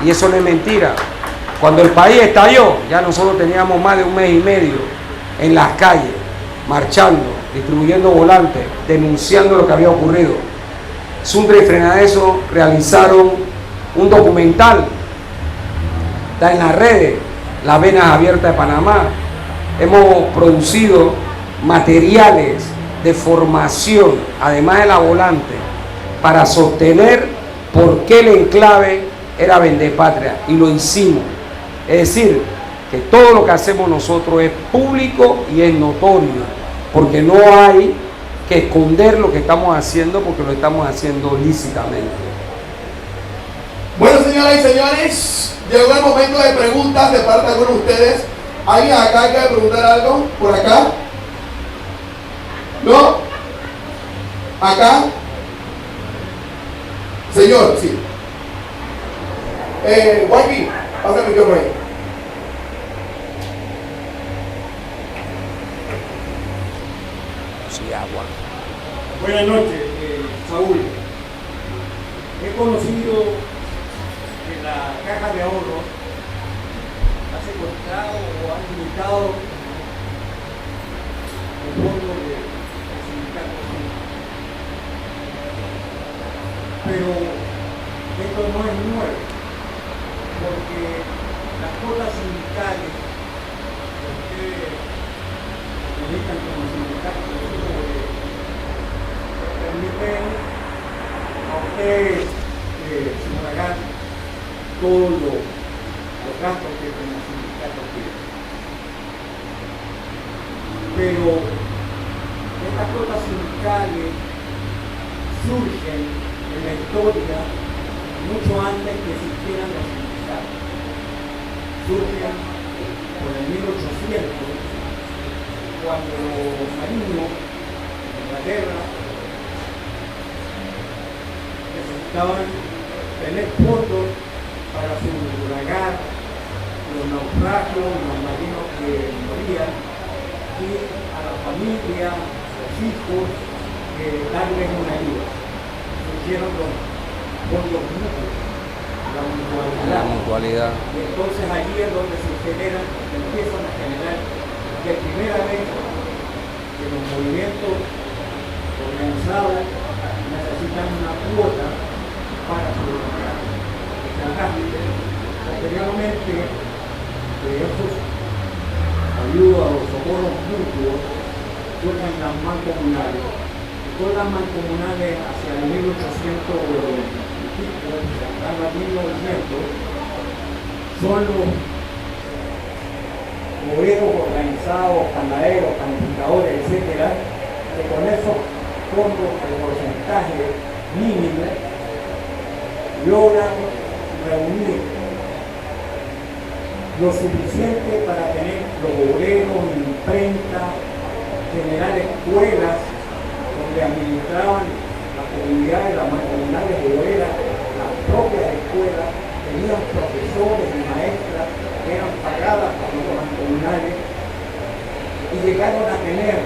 Y eso no es mentira. Cuando el país estalló, ya nosotros teníamos más de 1 mes y medio en las calles, marchando, distribuyendo volantes, denunciando lo que había ocurrido. Suntra y Frenadeso realizaron un documental, está en las redes, Las Venas Abiertas de Panamá. Hemos producido materiales de formación, además de la volante, para sostener por qué el enclave era vendepatria, y lo hicimos. Es decir, que todo lo que hacemos nosotros es público y es notorio, porque no hay que esconder lo que estamos haciendo, porque lo estamos haciendo lícitamente. Bueno, señoras y señores, llegó el momento de preguntas de parte de algunos de ustedes. ¿Alguien acá quiere preguntar algo? ¿Por acá? ¿No? ¿Acá? Señor, sí. Juanqui, pasa el micrófono ahí. Sí, agua. Buenas noches, Saúl. He conocido que la caja de ahorro ha secuestrado o ha limitado el fondo del sindicato. Pero esto no es nuevo, porque las cuotas sindicales que ustedes manejan como sindicatos permiten a ustedes sufragar todos los gastos que como sindicato tienen. Pero estas cuotas sindicales surgen en la historia mucho antes que existieran los sindicatos. Surgen por el 1800, cuando los marinos de Inglaterra necesitaban tener fondos para sufragar los naufragios, los marinos que morían, y a la familia, a los hijos, darles una ayuda. Surgieron los fondos mutuos, la mutualidad. Y entonces allí es donde se empiezan a generar, de primera vez que los movimientos organizados necesitan una cuota para solucionar el gasto. Posteriormente, de esos ayudas o socorros mutuos surgen las mancomunales. Todas las mancomunales hacia el 1800 hasta el 1900 son los obreros organizados, panaderos, panificadores, etcétera, que con esos fondos de porcentaje mínimo logran reunir lo suficiente para tener los obreros, imprenta, generar escuelas donde administraban las comunidades, las mancomunales obreras, las propias escuelas, tenían profesores y maestras que eran pagadas por los mancomunales y llegaron a tener,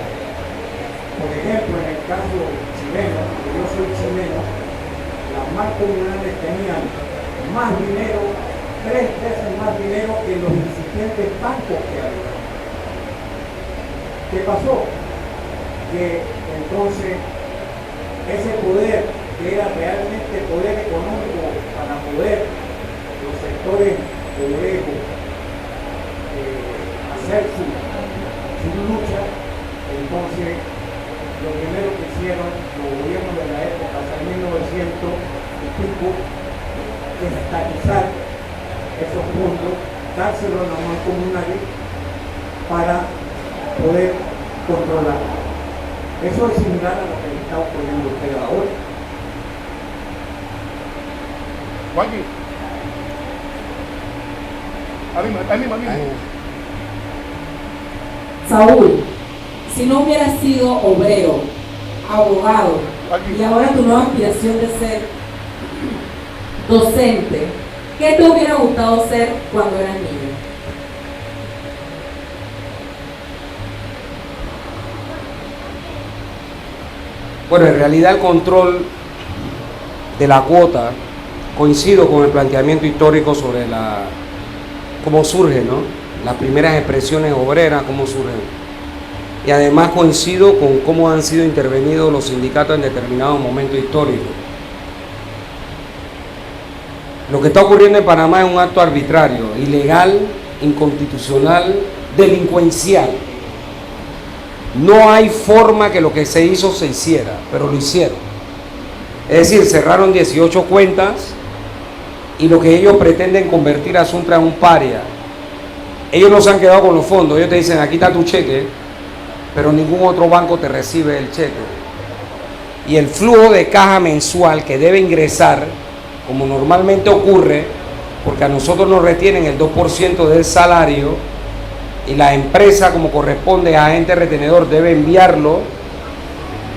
por ejemplo, en el caso chileno, que yo soy chileno, las mancomunales tenían más dinero, 3 veces más dinero que los incipientes bancos que había. ¿Qué pasó? Que entonces ese poder, que era realmente poder económico para poder los sectores obreros hacer su lucha, Entonces, lo primero que hicieron los gobiernos de la época, hasta 1900 y pico, es estatizar esos fondos, dárselos a la mancomunidad para poder controlar. Eso es similar a lo que le está ocurriendo a usted ahora. Juanqui. A mí. Saúl, si no hubieras sido obrero, abogado, y ahora tu nueva aspiración de ser docente, ¿qué te hubiera gustado ser cuando eras niño? Bueno, en realidad el control de la cuota, coincido con el planteamiento histórico sobre cómo surge, ¿no? Las primeras expresiones obreras, cómo surgen. Y además coincido con cómo han sido intervenidos los sindicatos en determinados momentos históricos. Lo que está ocurriendo en Panamá es un acto arbitrario, ilegal, inconstitucional, delincuencial. No hay forma que lo que se hizo se hiciera, pero lo hicieron. Es decir, cerraron 18 cuentas y lo que ellos pretenden convertir a Suntra en un paria. Ellos no se han quedado con los fondos, ellos te dicen, aquí está tu cheque, pero ningún otro banco te recibe el cheque. Y el flujo de caja mensual que debe ingresar, como normalmente ocurre, porque a nosotros nos retienen el 2% del salario, y la empresa, como corresponde a agente retenedor, debe enviarlo,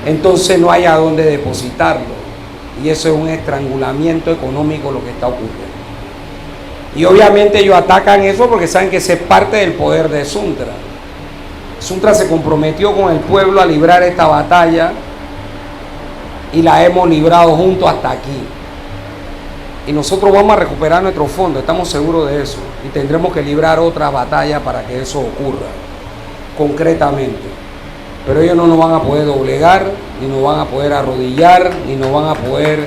entonces no hay a dónde depositarlo. Y eso es un estrangulamiento económico lo que está ocurriendo. Y obviamente ellos atacan eso porque saben que ese es parte del poder de Suntra. Suntra se comprometió con el pueblo a librar esta batalla y la hemos librado juntos hasta aquí. Y nosotros vamos a recuperar nuestro fondo, estamos seguros de eso. Y tendremos que librar otra batalla para que eso ocurra, concretamente. Pero ellos no nos van a poder doblegar, ni nos van a poder arrodillar, ni nos van a poder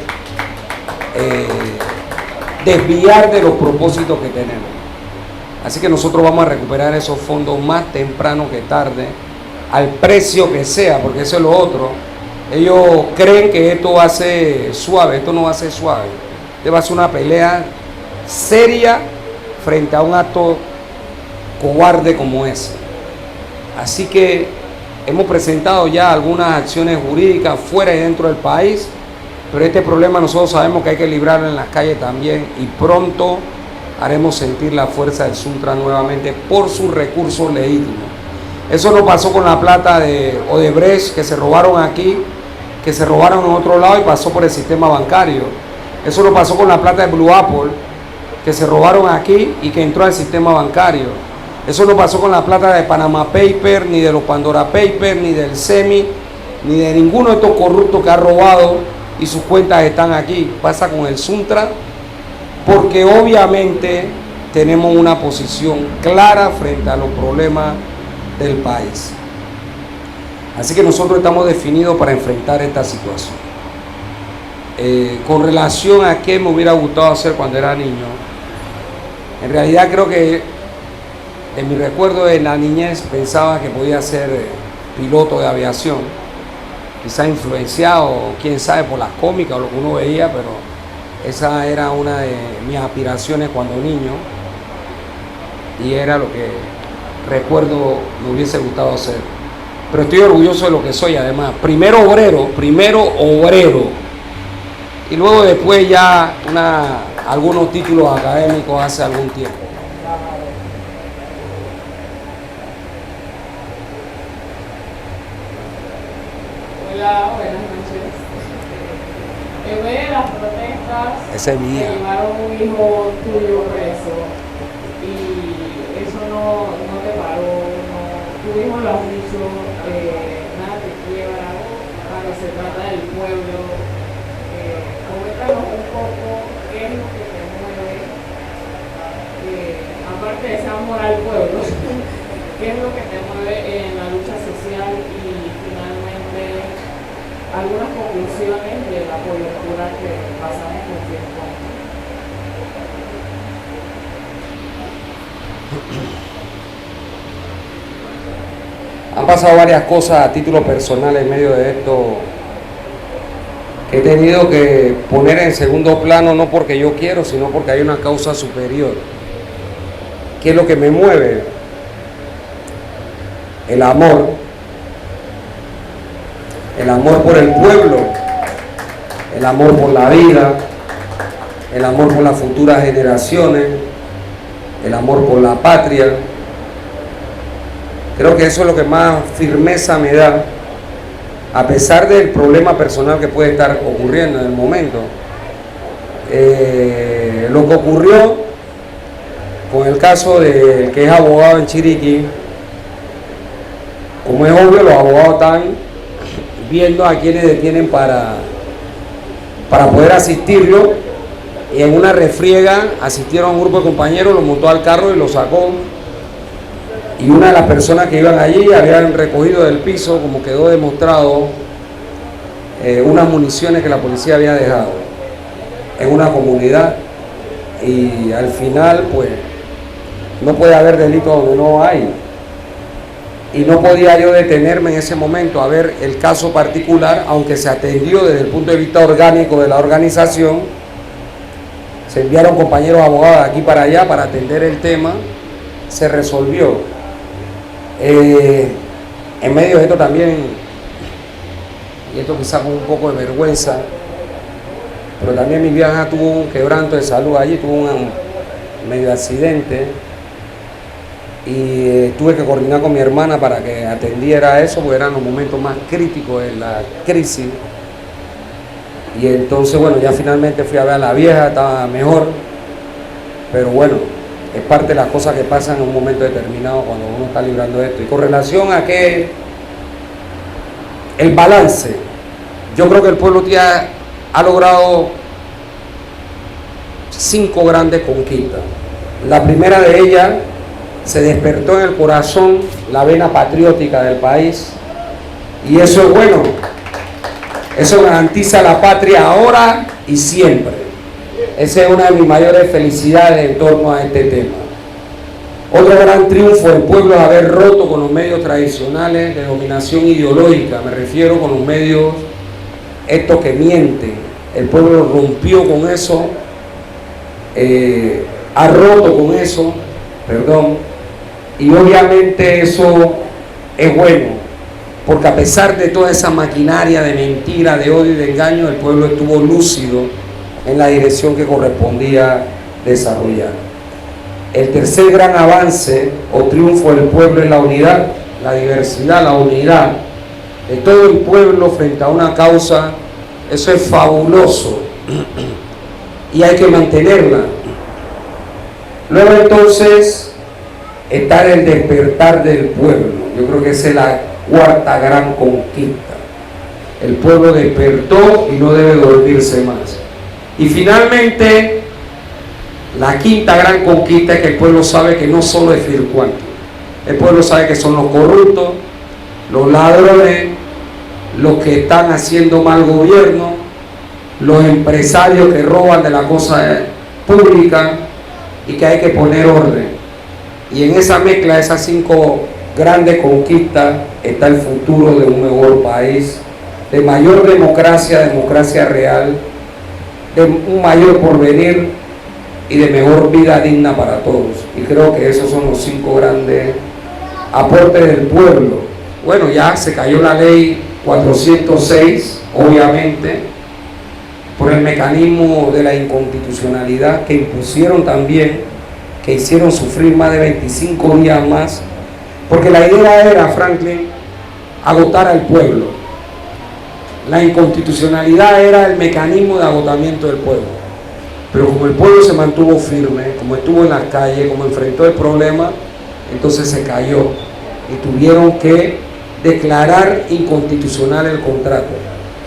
desviar de los propósitos que tenemos. Así que nosotros vamos a recuperar esos fondos más temprano que tarde, al precio que sea, porque eso es lo otro. Ellos creen que esto va a ser suave, esto no va a ser suave. Esto va a ser una pelea seria frente a un acto cobarde como ese. Así que hemos presentado ya algunas acciones jurídicas fuera y dentro del país, pero este problema nosotros sabemos que hay que librarlo en las calles también y pronto haremos sentir la fuerza del Suntra nuevamente por sus recursos legítimos. Eso no pasó con la plata de Odebrecht que se robaron aquí, que se robaron en otro lado y pasó por el sistema bancario. Eso no pasó con la plata de Blue Apple, que se robaron aquí y que entró al sistema bancario. Eso no pasó con la plata de Panama Paper, ni de los Pandora Paper, ni del SEMI, ni de ninguno de estos corruptos que ha robado y sus cuentas están aquí. Pasa con el Suntra, porque obviamente tenemos una posición clara frente a los problemas del país. Así que nosotros estamos definidos para enfrentar esta situación. Con relación a qué me hubiera gustado hacer cuando era niño, en realidad creo que en mi recuerdo de la niñez pensaba que podía ser piloto de aviación, quizá influenciado, quién sabe, por las cómicas o lo que uno veía, pero esa era una de mis aspiraciones cuando niño y era lo que recuerdo me hubiese gustado hacer. Pero estoy orgulloso de lo que soy además. Primero obrero y luego después ya algunos títulos académicos hace algún tiempo. Hola, buenas noches. En medio de las protestas Ese día llevaron un hijo tuyo preso y eso no te paró, tu hijo lo has dicho, nada te quiebra cuando se trata del pueblo. Coméntanos un poco qué es lo que te mueve, aparte de ese amor al pueblo, qué es lo que te mueve en la lucha social y finalmente algunas conclusiones de la coyuntura que pasamos con tiempo. Han pasado varias cosas a título personal en medio de esto que he tenido que poner en segundo plano, no porque yo quiero, sino porque hay una causa superior. ¿Qué es lo que me mueve? El amor por el pueblo, el amor por la vida, el amor por las futuras generaciones, el amor por la patria. Creo que eso es lo que más firmeza me da, a pesar del problema personal que puede estar ocurriendo en el momento. Lo que ocurrió con el caso de que es abogado en Chiriquí, como es obvio, los abogados están viendo a quienes detienen para poder asistirlo, y en una refriega asistieron a un grupo de compañeros, lo montó al carro y lo sacó, y una de las personas que iban allí habían recogido del piso, como quedó demostrado, unas municiones que la policía había dejado en una comunidad, y al final pues no puede haber delito donde no hay, y no podía yo detenerme en ese momento a ver el caso particular, aunque se atendió desde el punto de vista orgánico de la organización. Se enviaron compañeros abogados de aquí para allá para atender el tema, se resolvió. En medio de esto también, y esto quizás con un poco de vergüenza, pero también mi vieja tuvo un quebranto de salud allí, tuvo un medio accidente, y tuve que coordinar con mi hermana para que atendiera eso, porque eran los momentos más críticos de la crisis. Y entonces, bueno, ya finalmente fui a ver a la vieja, estaba mejor, pero bueno, es parte de las cosas que pasan en un momento determinado cuando uno está librando esto. Y con relación a que el balance, yo creo que el pueblo tía ha logrado 5 grandes conquistas. La primera de ellas, se despertó en el corazón la vena patriótica del país, y eso es bueno. Eso garantiza la patria ahora y siempre. Esa es una de mis mayores felicidades en torno a este tema. Otro gran triunfo del pueblo es haber roto con los medios tradicionales de dominación ideológica. Me refiero con los medios estos que mienten. El pueblo rompió con eso, ha roto con eso, y obviamente eso es bueno. Porque a pesar de toda esa maquinaria de mentira, de odio y de engaño, el pueblo estuvo lúcido en la dirección que correspondía desarrollar. El tercer gran avance o triunfo del pueblo es la unidad, la diversidad, la unidad de todo el pueblo frente a una causa. Eso es fabuloso y hay que mantenerla. Luego entonces está el despertar del pueblo. Yo creo que esa es la cuarta gran conquista. El pueblo despertó y no debe dormirse más. Y finalmente, la quinta gran conquista es que el pueblo sabe que no solo es Fircuanti. El pueblo sabe que son los corruptos, los ladrones, los que están haciendo mal gobierno, los empresarios que roban de la cosa pública, y que hay que poner orden. Y en esa mezcla de esas 5 grandes conquistas está el futuro de un mejor país, de mayor democracia, democracia real, de un mayor porvenir y de mejor vida digna para todos. Y creo que esos son los 5 grandes aportes del pueblo. Bueno, ya se cayó la ley 406, obviamente, por el mecanismo de la inconstitucionalidad que impusieron también, que hicieron sufrir más de 25 días más, porque la idea era, Franklin, agotar al pueblo. La inconstitucionalidad era el mecanismo de agotamiento del pueblo, pero como el pueblo se mantuvo firme, como estuvo en las calles, como enfrentó el problema, entonces se cayó y tuvieron que declarar inconstitucional el contrato.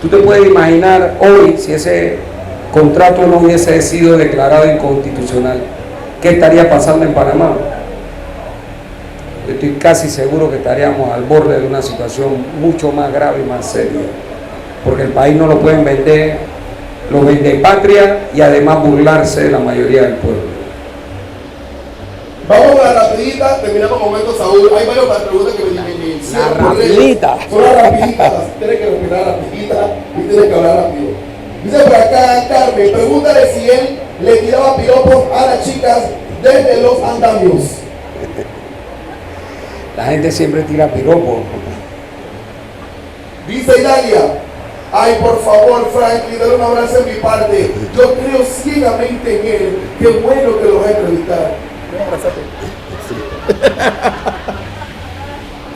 Tú te puedes imaginar hoy, si ese contrato no hubiese sido declarado inconstitucional, ¿qué estaría pasando en Panamá? Yo estoy casi seguro que estaríamos al borde de una situación mucho más grave y más seria, porque el país no lo pueden vender, lo vende patria y además burlarse de la mayoría del pueblo. Vamos a la rapidita, terminamos con momento, Saúl. Hay varias preguntas que me hicieron La por ley. rapidita. Son las rapiditas. Tienes que respirar rapidita y tienes que hablar rápido. Dice por acá Carmen, pregúntale si él le tiraba piropos a las chicas desde los andamios. La gente siempre tira piropos. Dice Dalia, ay por favor Franklin, dale un abrazo de mi parte. Yo creo ciegamente en él. Qué bueno que lo vas a entrevistar.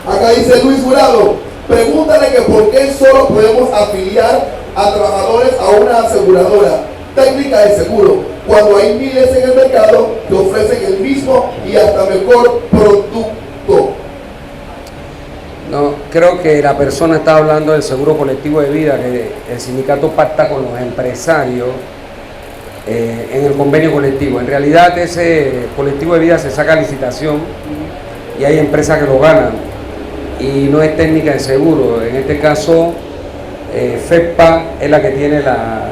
Acá dice Luis Jurado, pregúntale que por qué solo podemos afiliar a trabajadores a una aseguradora técnica de seguro, cuando hay miles en el mercado que ofrecen el mismo y hasta mejor producto. No, creo que la persona está hablando del seguro colectivo de vida, que el sindicato pacta con los empresarios en el convenio colectivo. En realidad ese colectivo de vida se saca a licitación y hay empresas que lo ganan y no es técnica de seguro. En este caso, FEPA es la que tiene las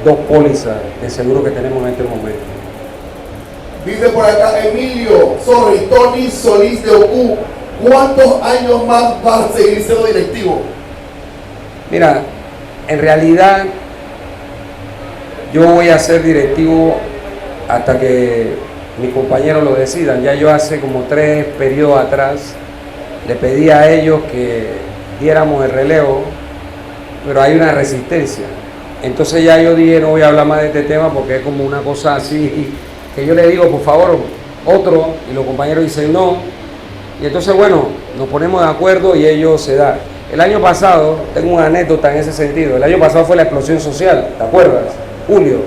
dos pólizas de seguro que tenemos en este momento. Dice por acá Emilio, Tony Solís de Ocu, ¿cuántos años más vas a seguir siendo directivo? Mira, en realidad yo voy a ser directivo hasta que mis compañeros lo decidan. Ya yo hace como 3 periodos atrás le pedí a ellos que diéramos el relevo, pero hay una resistencia. Entonces ya yo dije, no voy a hablar más de este tema porque es como una cosa así, que yo le digo, por favor, otro, y los compañeros dicen no. Y entonces, bueno, nos ponemos de acuerdo y ellos se dan. El año pasado, tengo una anécdota en ese sentido, el año pasado fue la explosión social, ¿te acuerdas? Julio.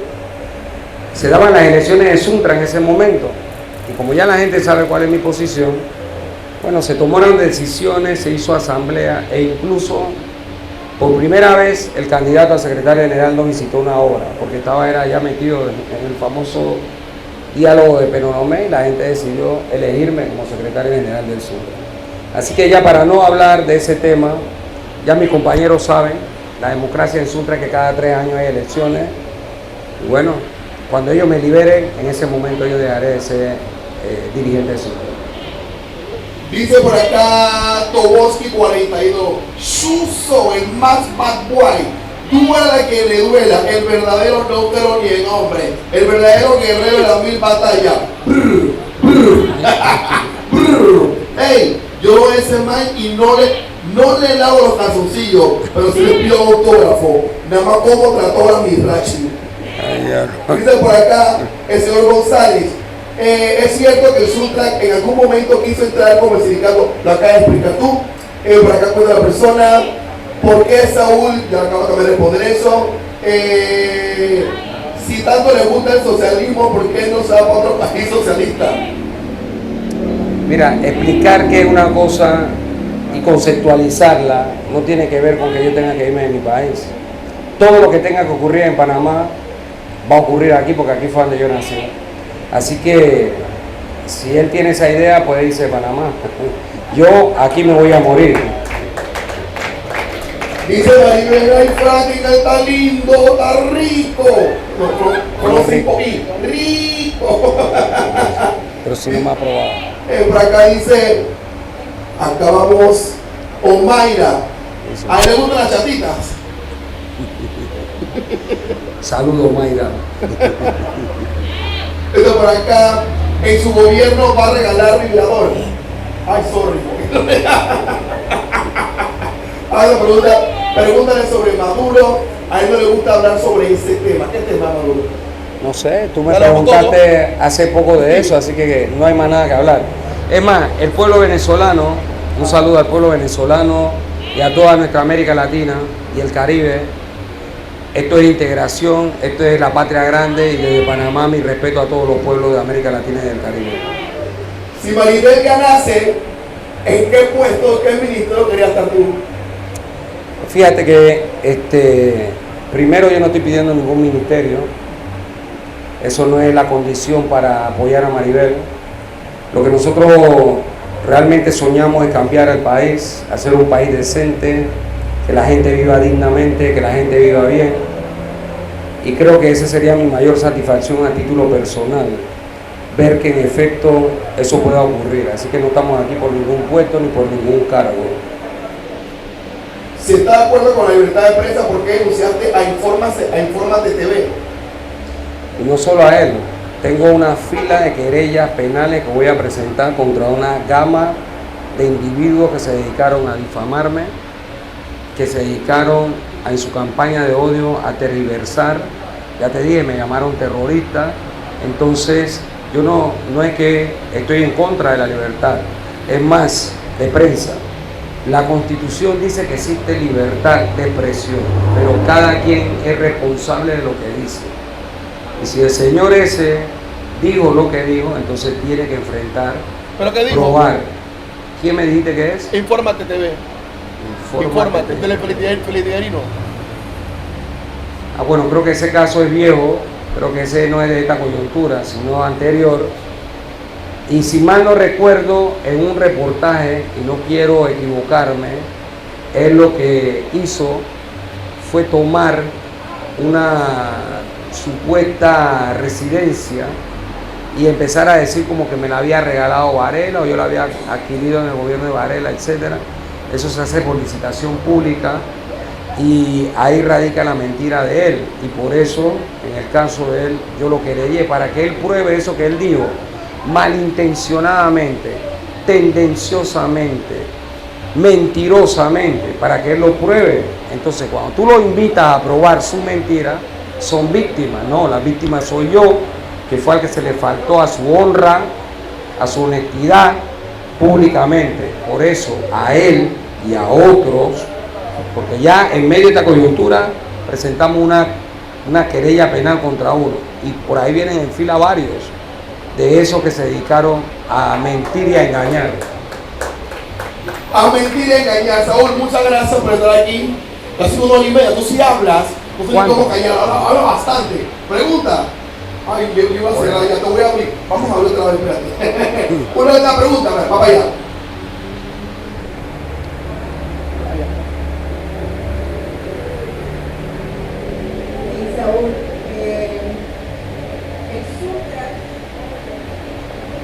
Se daban las elecciones de Suntra en ese momento. Y como ya la gente sabe cuál es mi posición, bueno, se tomaron decisiones, se hizo asamblea e incluso por primera vez el candidato a secretario general no visitó una obra, porque era ya metido en el famoso diálogo de Penonomé y la gente decidió elegirme como secretario general del sur. Así que ya para no hablar de ese tema, ya mis compañeros saben, la democracia en Suntra es que cada 3 años hay elecciones. Y bueno, cuando ellos me liberen, en ese momento yo dejaré de ser dirigente de Suntra. Dice por acá Toboski 42, Shuso, el más bad boy. Duela que le duela, el verdadero no te lo niegue, hombre. El verdadero guerrero de las 1000 batallas. Hey, yo veo a ese man y no le lavo los calzoncillos, pero sí le pido autógrafo. Nada más como trató a mi Rachi. Dice por acá el señor González. Es cierto que el Suntra en algún momento quiso entrar como el sindicato, lo acabas de explicar tú. Por acá cuenta la persona. ¿Por qué Saúl? Ya acabo de responder eso. Si tanto le gusta el socialismo, ¿por qué no se va para otro país socialista? Mira, explicar qué es una cosa y conceptualizarla no tiene que ver con que yo tenga que irme de mi país. Todo lo que tenga que ocurrir en Panamá va a ocurrir aquí porque aquí fue donde yo nací. Así que si él tiene esa idea, puede irse de Panamá. Yo aquí me voy a morir. Dice Maribel, ay Franklin, está lindo, está rico. Con rico. Pero si no me ha aprobado. Por acá dice, acá vamos, Omaira. A él le gustan las chatitas. Saludos, Mayra. Esto por acá, en su gobierno va a regalar vibrador. Ay, sorry. Ahora pregúntale sobre Maduro. A él no le gusta hablar sobre ese tema. ¿Qué tema, Maduro? No sé, tú me preguntaste hace poco de eso, así que no hay más nada que hablar. Es más, el pueblo venezolano, un saludo al pueblo venezolano y a toda nuestra América Latina y el Caribe. Esto es integración, esto es la patria grande y desde Panamá mi respeto a todos los pueblos de América Latina y del Caribe. Si Maribel ganase, ¿en qué puesto, qué ministerio querías estar tú? Fíjate que primero yo no estoy pidiendo ningún ministerio, eso no es la condición para apoyar a Maribel. Lo que nosotros realmente soñamos es cambiar el país, hacer un país decente, que la gente viva dignamente, que la gente viva bien. Y creo que esa sería mi mayor satisfacción a título personal. ver que en efecto eso pueda ocurrir. Así que no estamos aquí por ningún puesto ni por ningún cargo. Si está de acuerdo con la libertad de prensa, ¿por qué denunciaste a Infórmate TV? Y no solo a él, tengo una fila de querellas penales que voy a presentar contra una gama de individuos que se dedicaron a difamarme, que se dedicaron en su campaña de odio a tergiversar. Ya te dije, me llamaron terrorista. Entonces yo no es que estoy en contra de la libertad, es más, de prensa. La Constitución dice que existe libertad de expresión, pero cada quien es responsable de lo que dice. Y si el señor ese dijo lo que dijo, entonces tiene que enfrentar, ¿Pero qué dijo? probar. ¿Quién me dijiste que es? Infórmate TV. Infórmate, Telefelidiarino. Ah, bueno, creo que ese caso es viejo, creo que ese no es de esta coyuntura, sino anterior. Y si mal no recuerdo, en un reportaje, y no quiero equivocarme, él lo que hizo fue tomar una supuesta residencia y empezar a decir como que me la había regalado Varela o yo la había adquirido en el gobierno de Varela, etcétera. Eso se hace por licitación pública y ahí radica la mentira de él, y por eso en el caso de él yo lo querellé para que él pruebe eso que él dijo malintencionadamente, tendenciosamente, mentirosamente, para que él lo pruebe. Entonces cuando tú lo invitas a probar su mentira, son víctimas. No, la víctima soy yo, que fue al que se le faltó a su honra, a su honestidad públicamente. Por eso a él y a otros, porque ya en medio de esta coyuntura presentamos una querella penal contra uno, y por ahí vienen en fila varios de esos que se dedicaron a mentir y a engañar. A mentir y a engañar. Saúl, muchas gracias por estar aquí. Casi 1 hora y media. Tú sí hablas, no sé cómo callar, habla bastante. Pregunta. Ay, yo iba a cerrar, ya te voy a abrir. Vamos a abrir otra vez, espérate. Una vez la pregunta, va para allá. Saúl, el SUTRA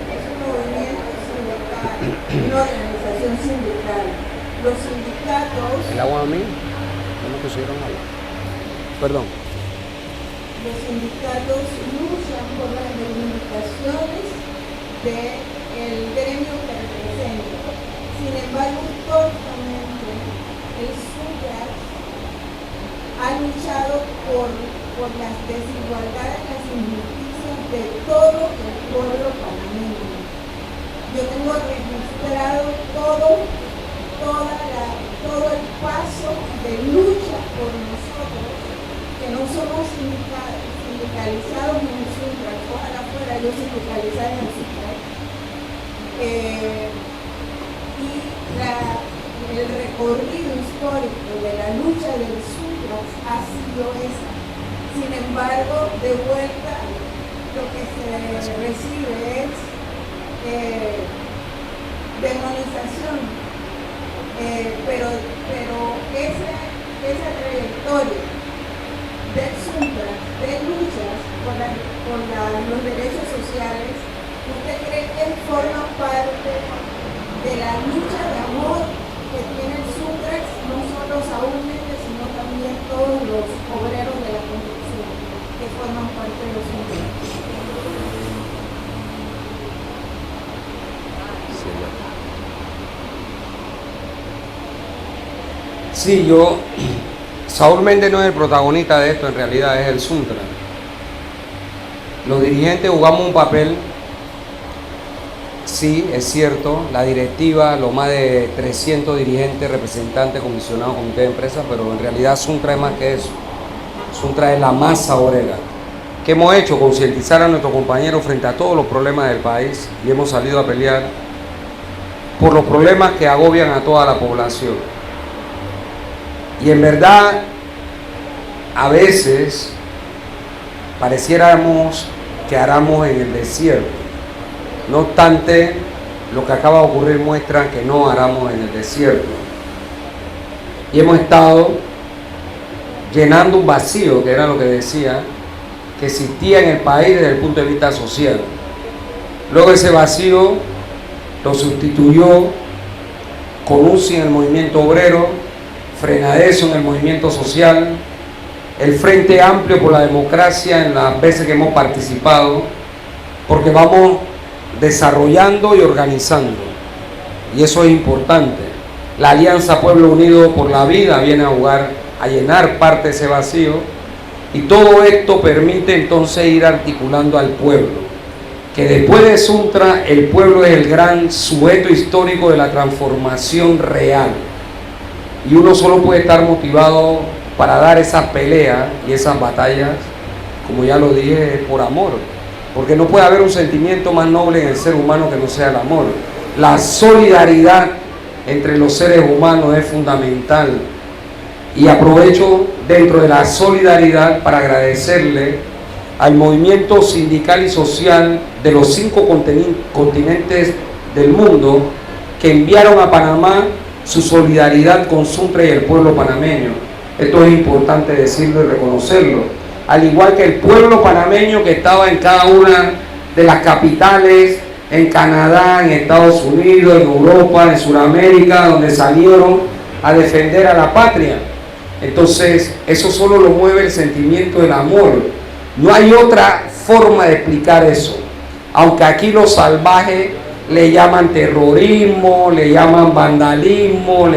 es un movimiento sindical, una organización sindical. Los sindicatos... ¿El agua a mí? No me pusieron agua. Perdón. Los sindicatos luchan por las reivindicaciones del gremio que representan. Sin embargo, históricamente, el SUTRA ha luchado por las desigualdades, las injusticias de todo el pueblo panameño. Yo tengo registrado todo el paso de lucha por nosotros, que no somos sindicalizados en el SUTRA. Ojalá fuera yo sindicalizada en el SUTRA. Y el recorrido histórico de la lucha del SUTRA ha sido esa. Sin embargo, de vuelta, lo que se recibe es demonización. Pero esa trayectoria del SUTRA, de luchas por los derechos sociales, ¿usted cree que forma parte de la lucha de amor que tiene el SUTRA, no solo Saúl Méndez, sino también todos los obreros de la construcción que forman parte de los SUTRA? Sí, Saúl Méndez no es el protagonista de esto, en realidad es el SUTRA. Los dirigentes jugamos un papel, sí, es cierto, la directiva, los más de 300 dirigentes, representantes, comisionados, comité de empresas, pero en realidad SUTRA es más que eso. SUTRA es la masa obrera. ¿Qué hemos hecho? Concientizar a nuestros compañeros frente a todos los problemas del país, y hemos salido a pelear por los problemas que agobian a toda la población. Y en verdad, a veces pareciéramos que aramos en el desierto. No obstante, lo que acaba de ocurrir muestra que no aramos en el desierto. Y hemos estado llenando un vacío, que era lo que decía, que existía en el país desde el punto de vista social. Luego ese vacío lo sustituyó con UCI en el movimiento obrero, Frenadeso en el movimiento social, el Frente Amplio por la Democracia en las veces que hemos participado, porque vamos desarrollando y organizando, y eso es importante. La Alianza Pueblo Unido por la Vida viene a llenar parte de ese vacío, y todo esto permite entonces ir articulando al pueblo, que después de Suntra el pueblo es el gran sujeto histórico de la transformación real, y uno solo puede estar motivado para dar esas peleas y esas batallas, como ya lo dije, por amor, porque no puede haber un sentimiento más noble en el ser humano que no sea el amor. La solidaridad entre los seres humanos es fundamental, y aprovecho dentro de la solidaridad para agradecerle al movimiento sindical y social de los 5 continentes del mundo que enviaron a Panamá su solidaridad con Suntra y el pueblo panameño. Esto es importante decirlo y reconocerlo. Al igual que el pueblo panameño que estaba en cada una de las capitales, en Canadá, en Estados Unidos, en Europa, en Sudamérica, donde salieron a defender a la patria. Entonces, eso solo lo mueve el sentimiento del amor. No hay otra forma de explicar eso. Aunque aquí los salvajes le llaman terrorismo, le llaman vandalismo,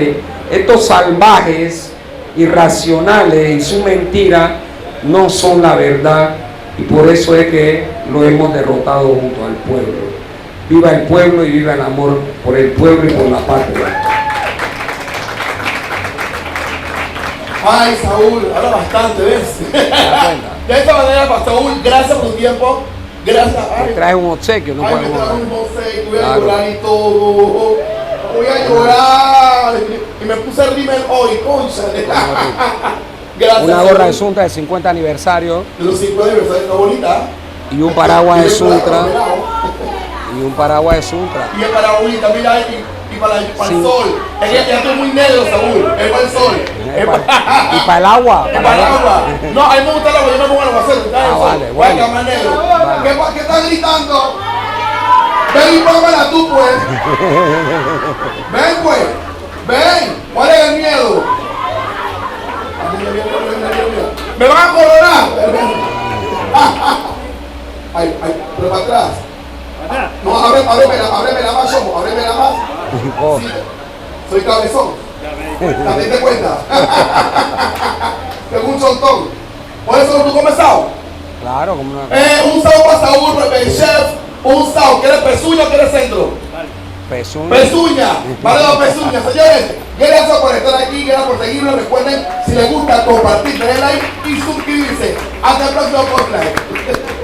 estos salvajes irracionales y su mentira no son la verdad, y por eso es que lo hemos derrotado junto al pueblo. Viva el pueblo y viva el amor por el pueblo y por la patria. Ay, Saúl, habla bastante, ¿ves? De esta manera, Pastor Saúl, gracias por tu tiempo. Gracias. Te traes un obsequio, no ay, podemos. me traes un obsequio, voy a Claro. llorar y todo. Voy a llorar. Y me puse rímel hoy, concha. Gracias. Una gorra de Suntra de 50 aniversario De los 50 aniversarios, está bonita. y un paraguas de Y el Suntra. paraguas, Y un paraguas de Suntra. y el paraguita, mira, y para el Sí. sol. Es que ya estoy muy negro, Saúl. Es para el sol. Y para el agua. Es para el agua. No, a mí me gusta el agua, yo me pongo al aguacero. Vale, Voy a bueno. cámara negro. Vale. ¿Qué estás gritando? Ven y póngamela tú, pues. Ven, pues. Ven. ¿Cuál es el miedo? Me van a coronar. Ay, pero para atrás. No, ábremela más, Chomo, ábremela más. Oh, Sí, soy cabezón. ¿También te cuenta? Tengo un chontón. ¿Por eso tú comes sao? claro, como una Un sao para Saúl, chef. Un sao. ¿Quieres pezuña o quieres centro? pezuña. Pezuña. Vale, dos pezuñas. Señores, gracias por estar aquí. Gracias por seguirnos. Recuerden, si les gusta, compartir, darle like y suscribirse. Hasta el próximo podcast.